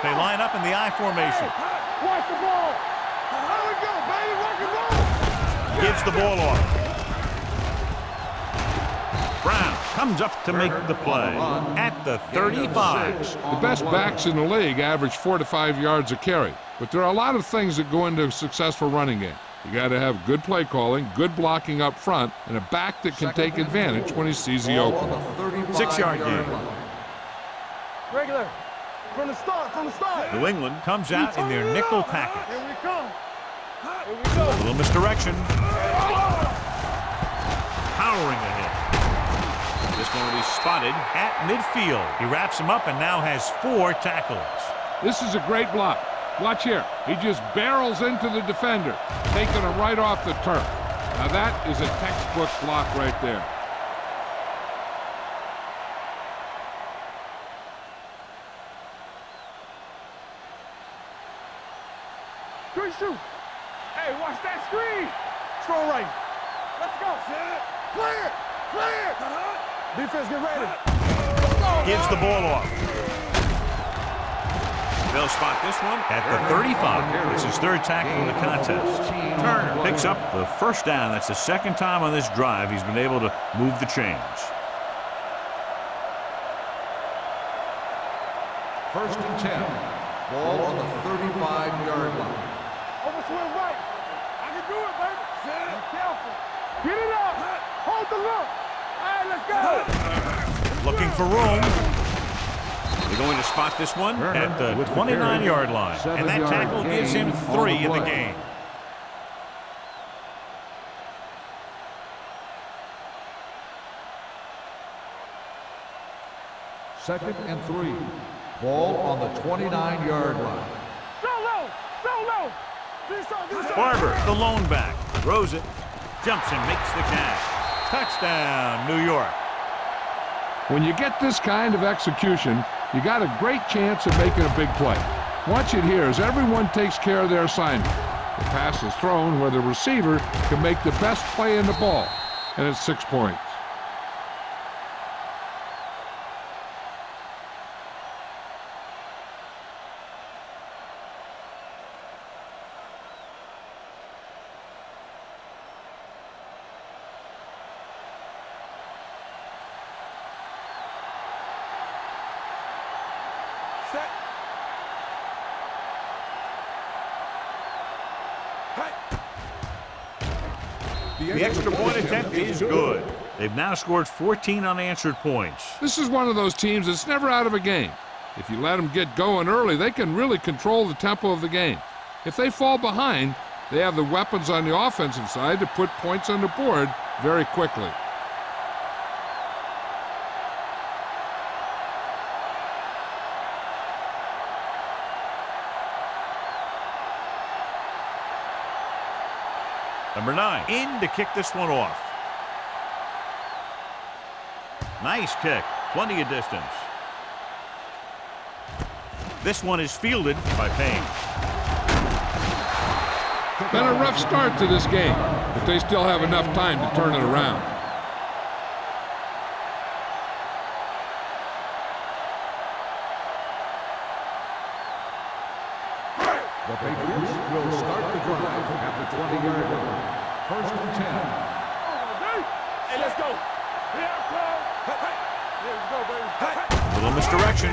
They line up in the I formation. Watch the ball. There we go, baby. Rock and roll. Gives the ball off. Brown comes up to make the play at the 35. The best backs in the league average 4 to 5 yards a carry, but there are a lot of things that go into a successful running game. You got to have good play calling, good blocking up front, and a back that can take advantage when he sees the open. 6-yard gain. Regular. From the start. New England comes out in their nickel package. Here we come. Here we go. A little misdirection. Powering ahead. This one will be spotted at midfield. He wraps him up and now has 4 tackles. This is a great block. Watch here. He just barrels into the defender, taking him right off the turf. Now that is a textbook block right there. Good shoot. Hey, watch that screen. Strong right. Let's go. Clear. Defense, get ready. Gives the ball off. They'll spot this one at the 35. It's his 3rd tackle in the contest. Turner picks up the first down. That's the 2nd time on this drive he's been able to move the chains. First and 10. Ball on the 35-yard line. Overswing right. I can do it, baby. Be careful. Get it up. Hold the look. All right, let's go. Looking for room. They're going to spot this one at the 29-yard line. And that tackle gives him 3 in the game. Second and 3. Ball on the 29-yard line. So low. This on. Barber, the lone back, throws it, jumps and makes the catch. Touchdown, New York. When you get this kind of execution, you got a great chance of making a big play. Watch it here as everyone takes care of their assignment. The pass is thrown where the receiver can make the best play in the ball, and it's 6 points. The extra point attempt is good. They've now scored 14 unanswered points. This is one of those teams that's never out of a game. If you let them get going early, they can really control the tempo of the game. If they fall behind, they have the weapons on the offensive side to put points on the board very quickly. Number 9 in to kick this one off. Nice kick. Plenty of distance. This one is fielded by Payne. Been a rough start to this game, but they still have enough time to turn it around. The Patriots will start the drive at the 20-yard line. First and 10. Hey, let's go. Here I come. Here we go, baby. Little misdirection.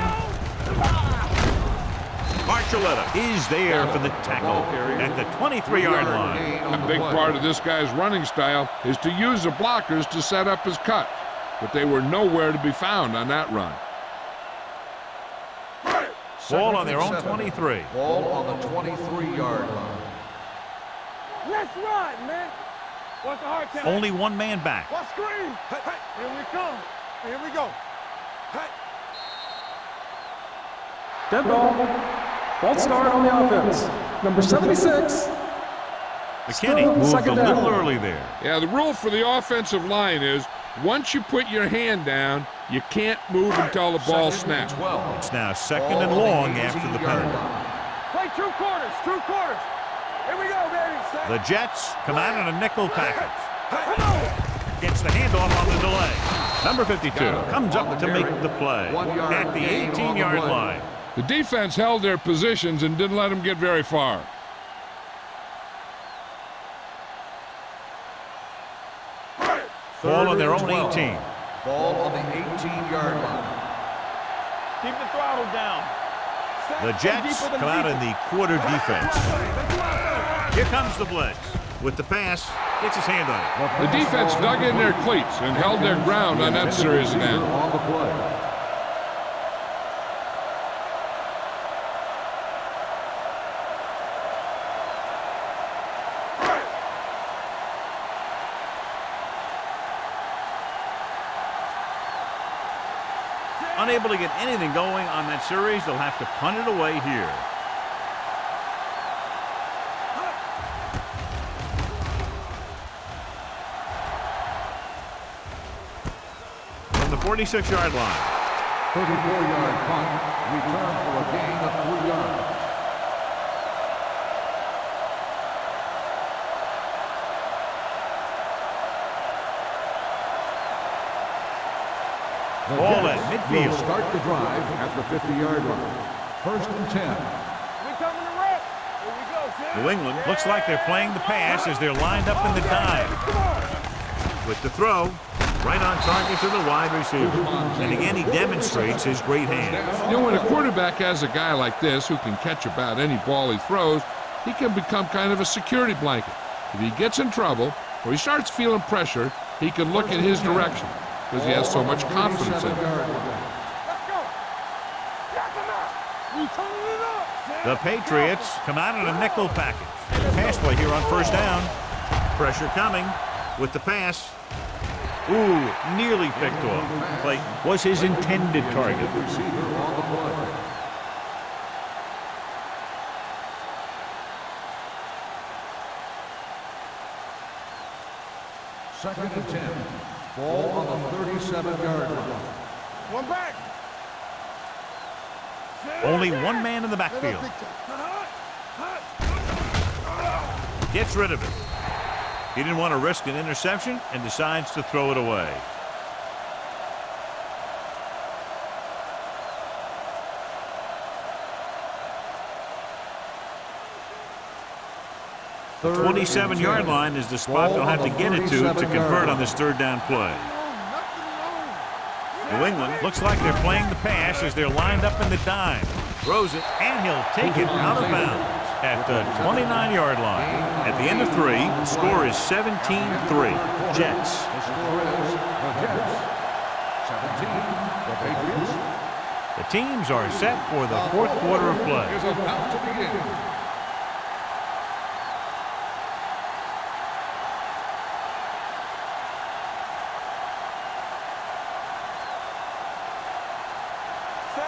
Archuleta is there for the tackle at the 23-yard line. A big part of this guy's running style is to use the blockers to set up his cut, but they were nowhere to be found on that run. Ball on their own 23. Ball on the 23-yard line. Let's run, man. What's the hard count? Only one man back. What screen? Here we come. Here we go. Dead ball. False start on the offense. Number 76. McKinney moved a second down. little early there. Yeah, the rule for the offensive line is once you put your hand down, you can't move until the ball snaps. It's now second and long after the penalty. Play 2 quarters, 2 quarters. Here we go, baby. The Jets come out in a nickel package. Gets the handoff on the delay. Number 52 comes up to make the play at the 18-yard line. The defense held their positions and didn't let them get very far. Ball on their own 18. Ball on the 18-yard line. Keep the throttle down. The Jets come out in the quarter defense. Here comes the blitz. With the pass, gets his hand on it. The defense dug in their cleats and held their ground on that series down. On the play. Unable to get anything going on that series, they'll have to punt it away here. From the 46-yard line. 34-yard punt. Return for a gain of 3 yards. Ball at midfield. Will start the drive at the 50-yard line. 1st and 10. We coming to rep. Here we go, Sam. New England looks like they're playing the pass as they're lined up in the dime. With the throw, right on target to the wide receiver. And again, he demonstrates his great hands. You know, when a quarterback has a guy like this who can catch about any ball he throws, he can become kind of a security blanket. If he gets in trouble or he starts feeling pressure, he can look in his direction because he has so much confidence in him. Let's go. Jack him out. We turning it up. The Patriots come out in a nickel package. Pass play here on 1st down. Pressure coming with the pass. Ooh, nearly picked off. Clayton was his intended target. Receiver on the play. Second and 10. Ball on the 37-yard line. One back. Only one man in the backfield. Gets rid of it. He didn't want to risk an interception and decides to throw it away. The 27-yard line is the spot they'll have to get it to convert on this 3rd down play. New England looks like they're playing the pass as they're lined up in the dime. Throws it, and he'll take it out of bounds at the 29-yard line. At the end of 3, the score is 17-3. Jets. The score is the Jets 17, the Patriots. The teams are set for the 4th quarter of play. Is about to begin.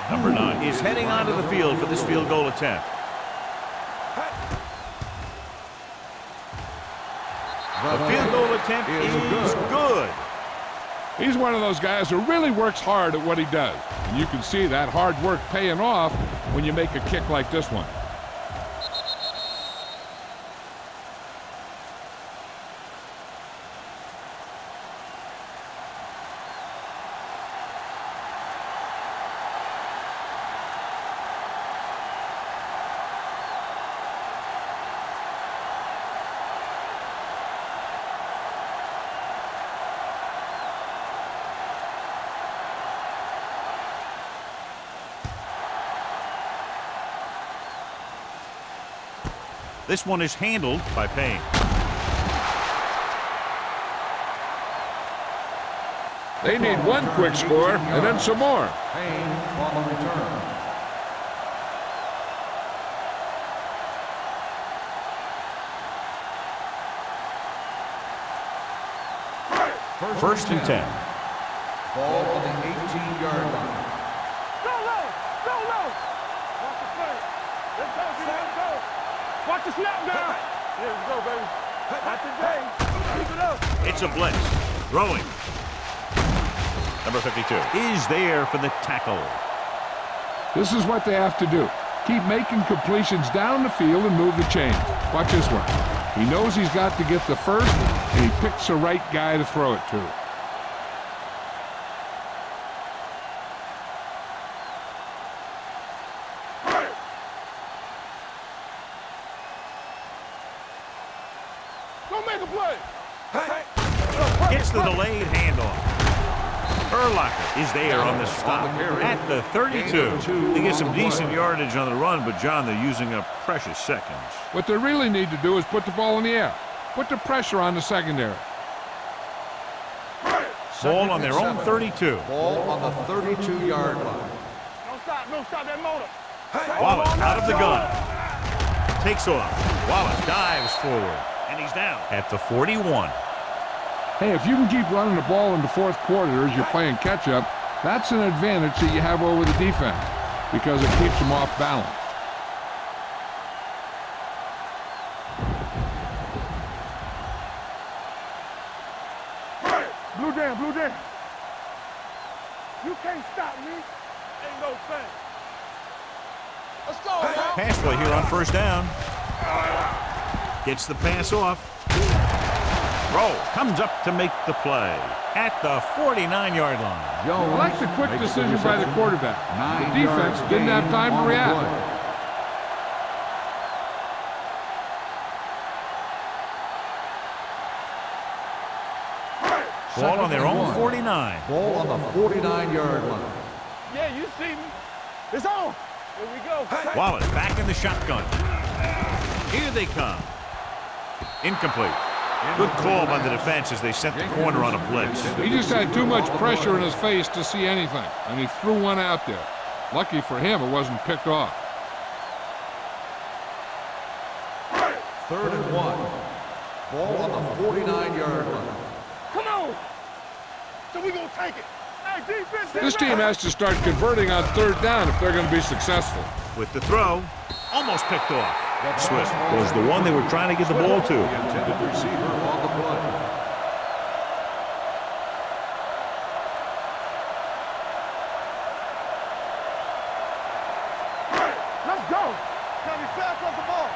Number 9 is heading onto the field for this field goal attempt. The field goal attempt is good. He's one of those guys who really works hard at what he does. And you can see that hard work paying off when you make a kick like this one. This one is handled by Payne. They need one quick score and then some more. Payne on the return. First and 10. Ball on the 18-yard line. Go low. Go low. Watch the play. Let's go, Sam. Let's go. Watch the snap down. Here we go, baby. Not today. Keep it up. It's a blitz. Throwing. Number 52 is there for the tackle. This is what they have to do. Keep making completions down the field and move the chains. Watch this one. He knows he's got to get the first, and he picks the right guy to throw it to. Go make a play. Gets the delayed handoff. Urlacher is there on the stop at the 32. They get some decent yardage on the run, but, John, they're using up precious seconds. What they really need to do is put the ball in the air. Put the pressure on the secondary. Ball on their own 32. Ball on the 32-yard line. Don't stop that motor. Wallace out of the gun. Takes off. Wallace dives forward, and he's down at the 41. Hey, if you can keep running the ball in the fourth quarter as you're playing catch-up, that's an advantage that you have over the defense because it keeps them off balance. Blue down. You can't stop me. Ain't no thing. Let's go, man. Pass play here on first down. Gets the pass off. Rowe comes up to make the play at the 49-yard line. I like the quick decision by the quarterback. The defense didn't have time to react. Ball on their own 49. Ball on the 49-yard line. Yeah, you see me. It's on. Here we go. Wallace back in the shotgun. Here they come. Incomplete. Good call by the defense as they sent the corner on a blitz. He just had too much pressure in his face to see anything, and he threw one out there. Lucky for him, it wasn't picked off. 3rd and 1. Ball on the 49-yard line. Come on. So we gonna take it. Hey, defense. This team has to start converting on 3rd down if they're going to be successful. With the throw, almost picked off. Swift was the one they were trying to get the ball to. The intended receiver on the play. Let's go. Got me fast off the ball.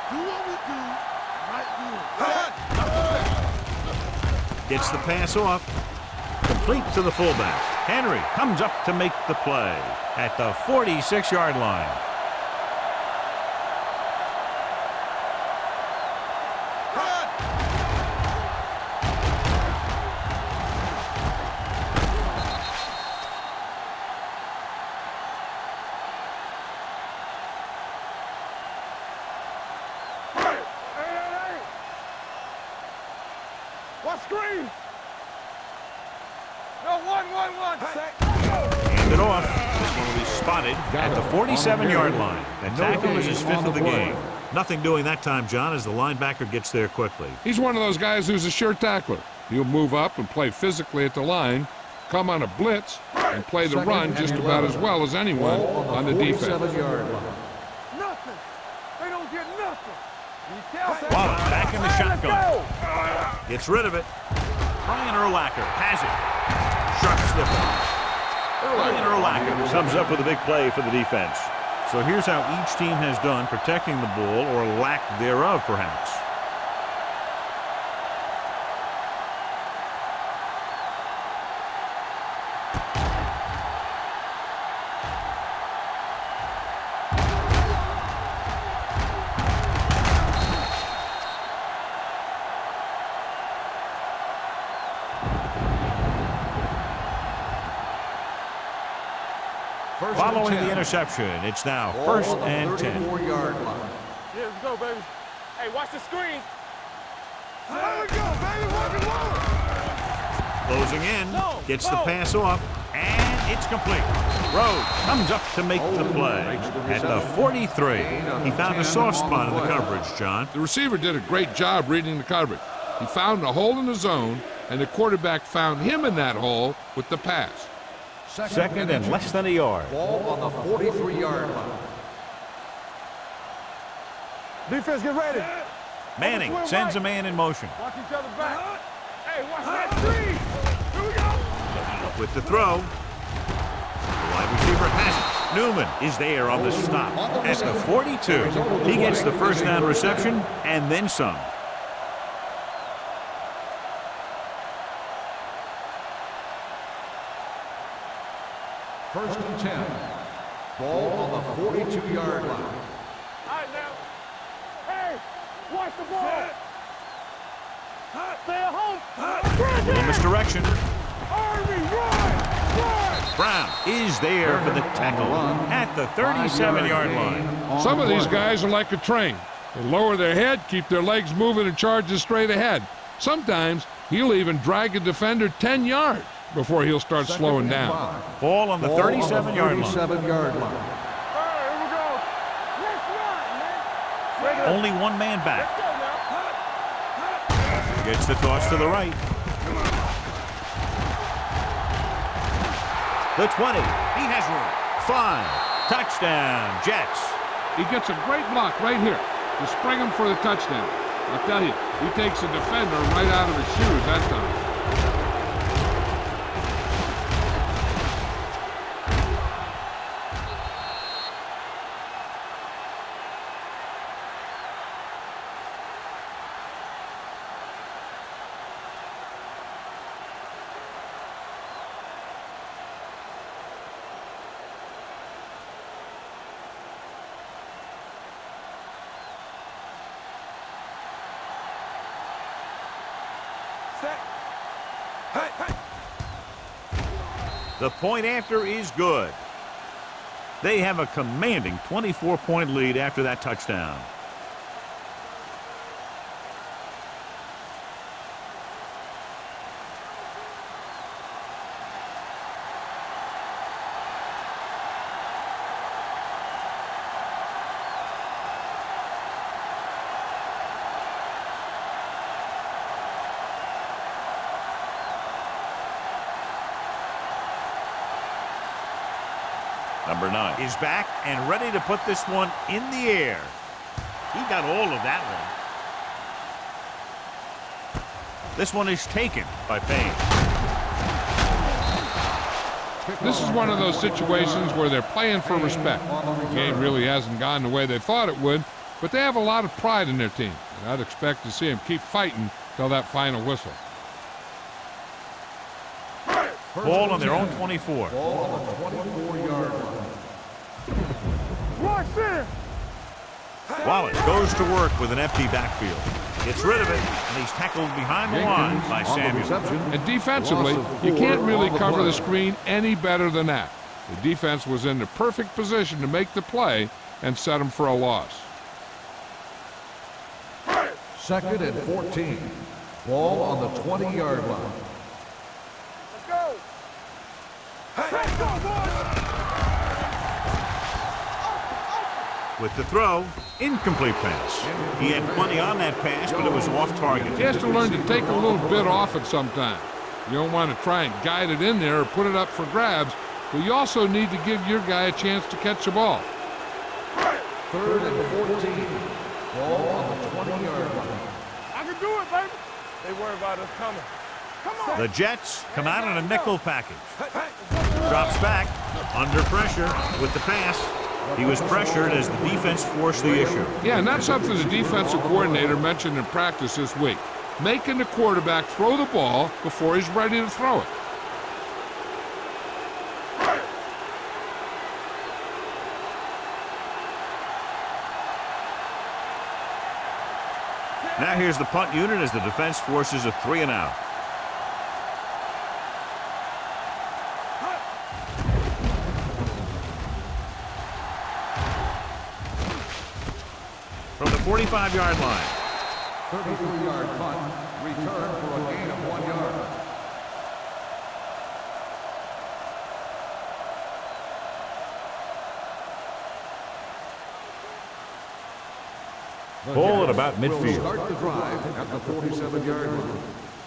Do what we do right here. Gets the pass off. Complete to the fullback. Henry comes up to make the play at the 46-yard line. What screen? No, one. Hand it off. This one will be spotted at the 47-yard line. That tackle is his 5th of the game. Nothing doing that time, John, as the linebacker gets there quickly. He's one of those guys who's a sure tackler. He'll move up and play physically at the line, come on a blitz, and play the run just about as well as anyone on the defense. Nothing. They don't get nothing. Wallace back in the shotgun. Gets rid of it. Brian Urlacher has it. Sharp sniffer. Brian Urlacher comes up with a big play for the defense. So here's how each team has done protecting the ball, or lack thereof, perhaps. Following the interception, it's now 1st and 10. 34-yard line. Yeah, let's go, baby. Hey, watch the screen. There we go, baby. Rock and roll. Closing in, gets the pass off, and it's complete. Rhodes comes up to make the play at the 43. He found a soft spot in the coverage, John. The receiver did a great job reading the coverage. He found a hole in the zone, and the quarterback found him in that hole with the pass. Second and less than a yard. Ball on the 43-yard line. Defense, get ready. Manning sends a man in motion. Watch each other back. Hey, watch that three. Here we go. With the throw. The wide receiver has it. Newman is there on the stop at the 42. He gets the first down reception and then some. First and 10. Ball on the 42-yard line. All right, now. Hey, watch the ball. Stay at home. A little misdirection. Army, run. Brown is there for the tackle at the 37-yard line. Some of these guys are like a train. They lower their head, keep their legs moving, and charge straight ahead. Sometimes he'll even drag a defender 10 yards before he'll start slowing down. Ball on the 37-yard line. 37-yard line. All right, here we go. Let's run, man. Only one man back. Let's go now. Gets the toss to the right. The 20. He has room. 5. Touchdown, Jets. He gets a great block right here to spring him for the touchdown. I'll tell you, he takes a defender right out of his shoes that time. The point after is good. They have a commanding 24-point lead after that touchdown. Number 9 is back and ready to put this one in the air. He got all of that one. This one is taken by Payne. This is one of those situations where they're playing for respect. The game really hasn't gone the way they thought it would, but they have a lot of pride in their team. And I'd expect to see them keep fighting till that final whistle. Ball on their own 24. Ball on the 24-yard line. Watch this. Wallace goes to work with an empty backfield. Gets rid of it, and he's tackled behind the line by Samuel. And defensively, you can't really cover the screen any better than that. The defense was in the perfect position to make the play and set them for a loss. Second and 14. Ball on the 20-yard line. Let's go. Let's go, boys. With the throw, incomplete pass. He had plenty on that pass, but it was off target. He has to learn to take a little bit off it sometime. You don't want to try and guide it in there or put it up for grabs, but you also need to give your guy a chance to catch the ball. Third and 14. Ball on the 20-yard line. I can do it, baby. They worry about us coming. Come on. The Jets come out in a nickel package. Drops back, under pressure with the pass. He was pressured as the defense forced the issue. Yeah, and that's something the defensive coordinator mentioned in practice this week. Making the quarterback throw the ball before he's ready to throw it. Now here's the punt unit as the defense forces a 3-and-out. From the 45-yard line. 33-yard punt. Return for a gain of 1 yard. Ball at about midfield. Start the drive at the 47-yard line.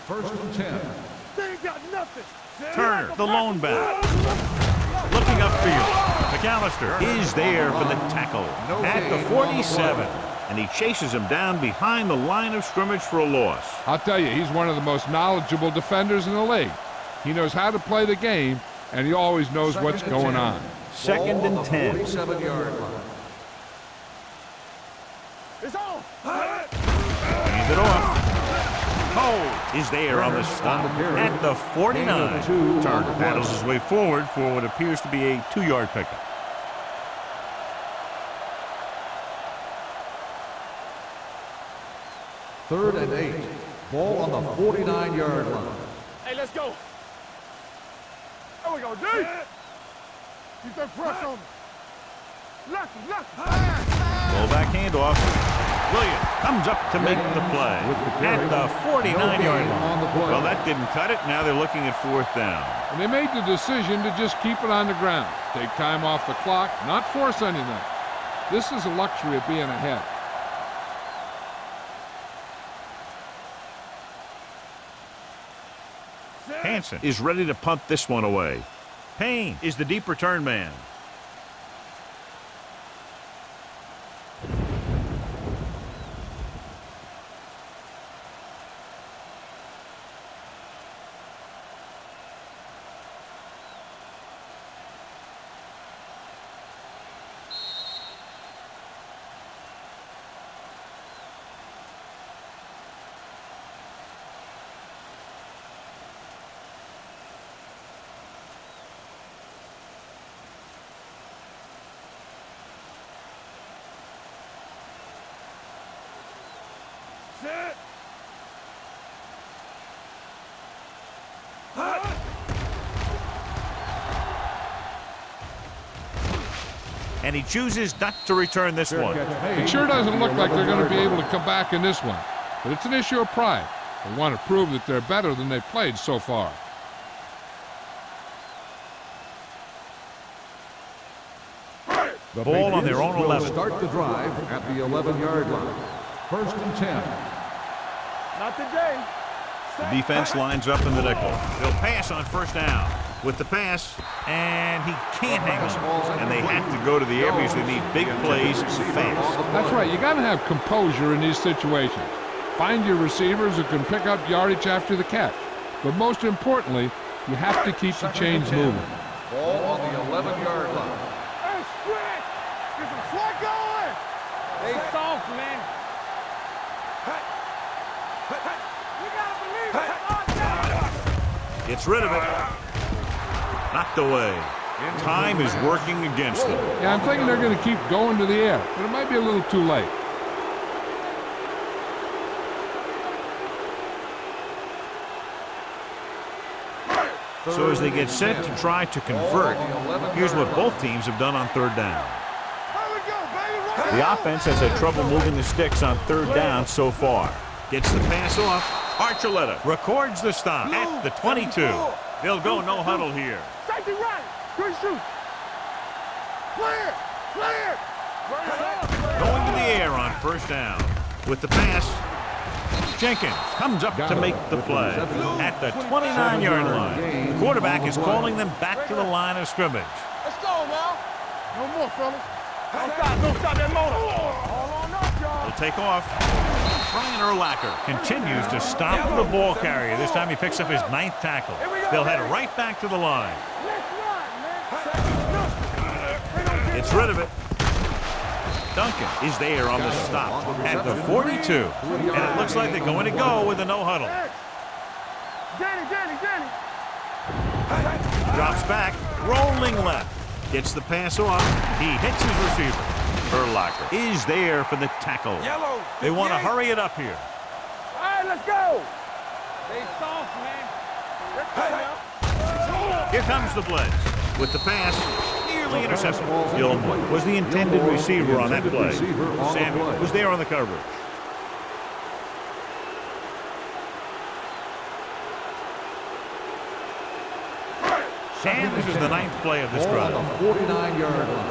First and 10. They ain't got nothing. Turner, the lone back. Looking upfield. McAllister is there for the tackle at the 47. and he chases him down behind the line of scrimmage for a loss. I'll tell you, he's one of the most knowledgeable defenders in the league. He knows how to play the game, and he always knows what's going on. Second and 10. 47-yard line. It's on. Hand it off. Cole is there on the stop at the 49. Turner paddles his way forward for what appears to be a 2-yard pickup. Third and 8. Ball on the 49-yard line. Hey, let's go. There we go, D. Keep that pressure on me. Lucky. Fullback handoff. Williams comes up to make the play at the 49-yard line. Well, that didn't cut it. Now they're looking at 4th down. And they made the decision to just keep it on the ground. Take time off the clock, not force anything. This is a luxury of being ahead. Hansen is ready to punt this one away. Payne is the deep return man. And he chooses not to return this one. It sure doesn't look like they're going to be able to come back in this one. But it's an issue of pride. They want to prove that they're better than they've played so far. The Ball on their Patriots own will 11. Start the drive at the 11-yard line. First and 10. Not today. The defense lines up in the nickel. They'll pass on 1st down. With the pass, and he can't hang on. And they have to go to the air because they need big plays fast. That's right. You got to have composure in these situations. Find your receivers who can pick up yardage after the catch. But most importantly, you have to keep the chains moving. Ball on the 11-yard line. Hey, switch. Get some slack going. They soft, man. We gotta believe it. Gets rid of it. Knocked away. Time is working against them. Yeah, I'm thinking they're going to keep going to the air, but it might be a little too late. So as they get set to try to convert, here's what both teams have done on 3rd down. The offense has had trouble moving the sticks on 3rd down so far. Gets the pass off. Archuleta records the stop at the 22. They'll go no huddle here. Safety right. Good shoot. Clear. Going to the air on 1st down. With the pass, Jenkins comes up to make the play at the 29-yard line. The quarterback is calling them back to the line of scrimmage. Let's go now. No more, fellas. Don't stop that motor. All on up, y'all. They'll take off. Brian Urlacher continues to stop the ball carrier. This time he picks up his 9th tackle. They'll head right back to the line. Gets rid of it. Duncan is there on the stop at the 42. And it looks like they're going to go with a no huddle. Danny. Drops back, rolling left. Gets the pass off. He hits his receiver. Urlacher is there for the tackle. They want to hurry it up here. All right, let's go. They soft, man. Let's go now. Here comes the blitz. With the pass, nearly intercepted. Gilmore was the intended receiver on that play. Samuel was there on the coverage. And this is the 9th play of this drive. On the 49-yard line.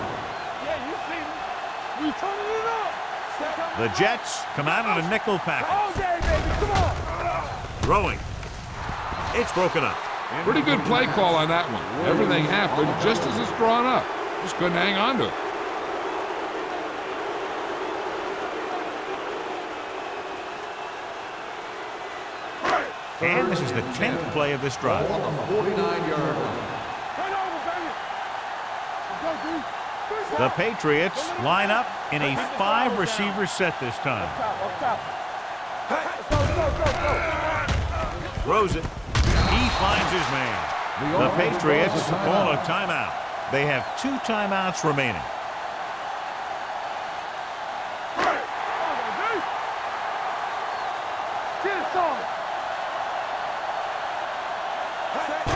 Yeah, you see me. We turning it up. The Jets come out in a nickel package. All day, baby. Come on. Throwing. It's broken up. Pretty good play call on that one. Everything happened just as it's drawn up. Just couldn't hang on to it. And this is the 10th play of this drive. On the 49-yard line. Turn over, baby. Let's go, D. The Patriots line up in a 5-receiver set this time. Up top. Let's go. Throws it. He finds his man. The Patriots call a timeout. They have 2 timeouts remaining.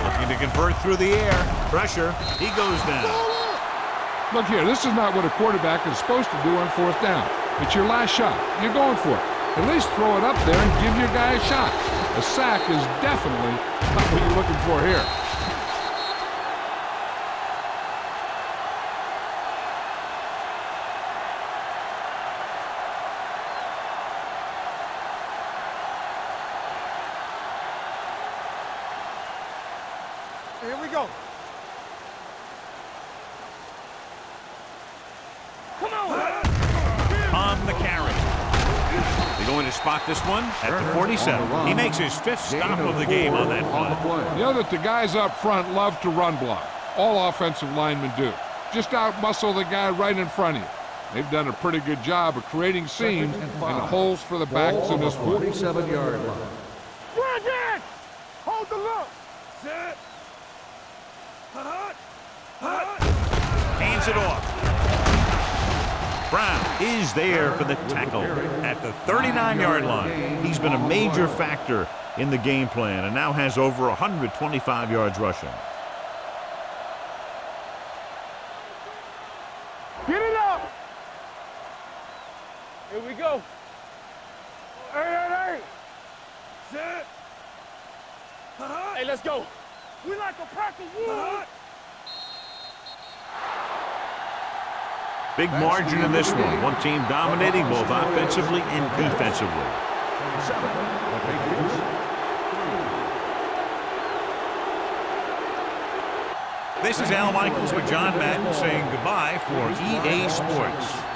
Looking to convert through the air. Pressure. He goes down. Look here, this is not what a quarterback is supposed to do on 4th down. It's your last shot. You're going for it. At least throw it up there and give your guy a shot. A sack is definitely not what you're looking for here. Here we go. Come on. On the carry. They're going to spot this one at the 47. He makes his 5th stop of the game on that play. You know that the guys up front love to run block. All offensive linemen do. Just out-muscle the guy right in front of you. They've done a pretty good job of creating seams and holes for the backs in this one. 47-yard line. Bring it. Hold the look. Set. Hands it off. Brown is there for the tackle at the 39-yard line. He's been a major factor in the game plan and now has over 125 yards rushing. Get it up. Here we go. Hey. Set. Hey, let's go. We like a pack of wood. Big margin in this one. One team dominating both offensively and defensively. This is Al Michaels with John Madden saying goodbye for EA Sports.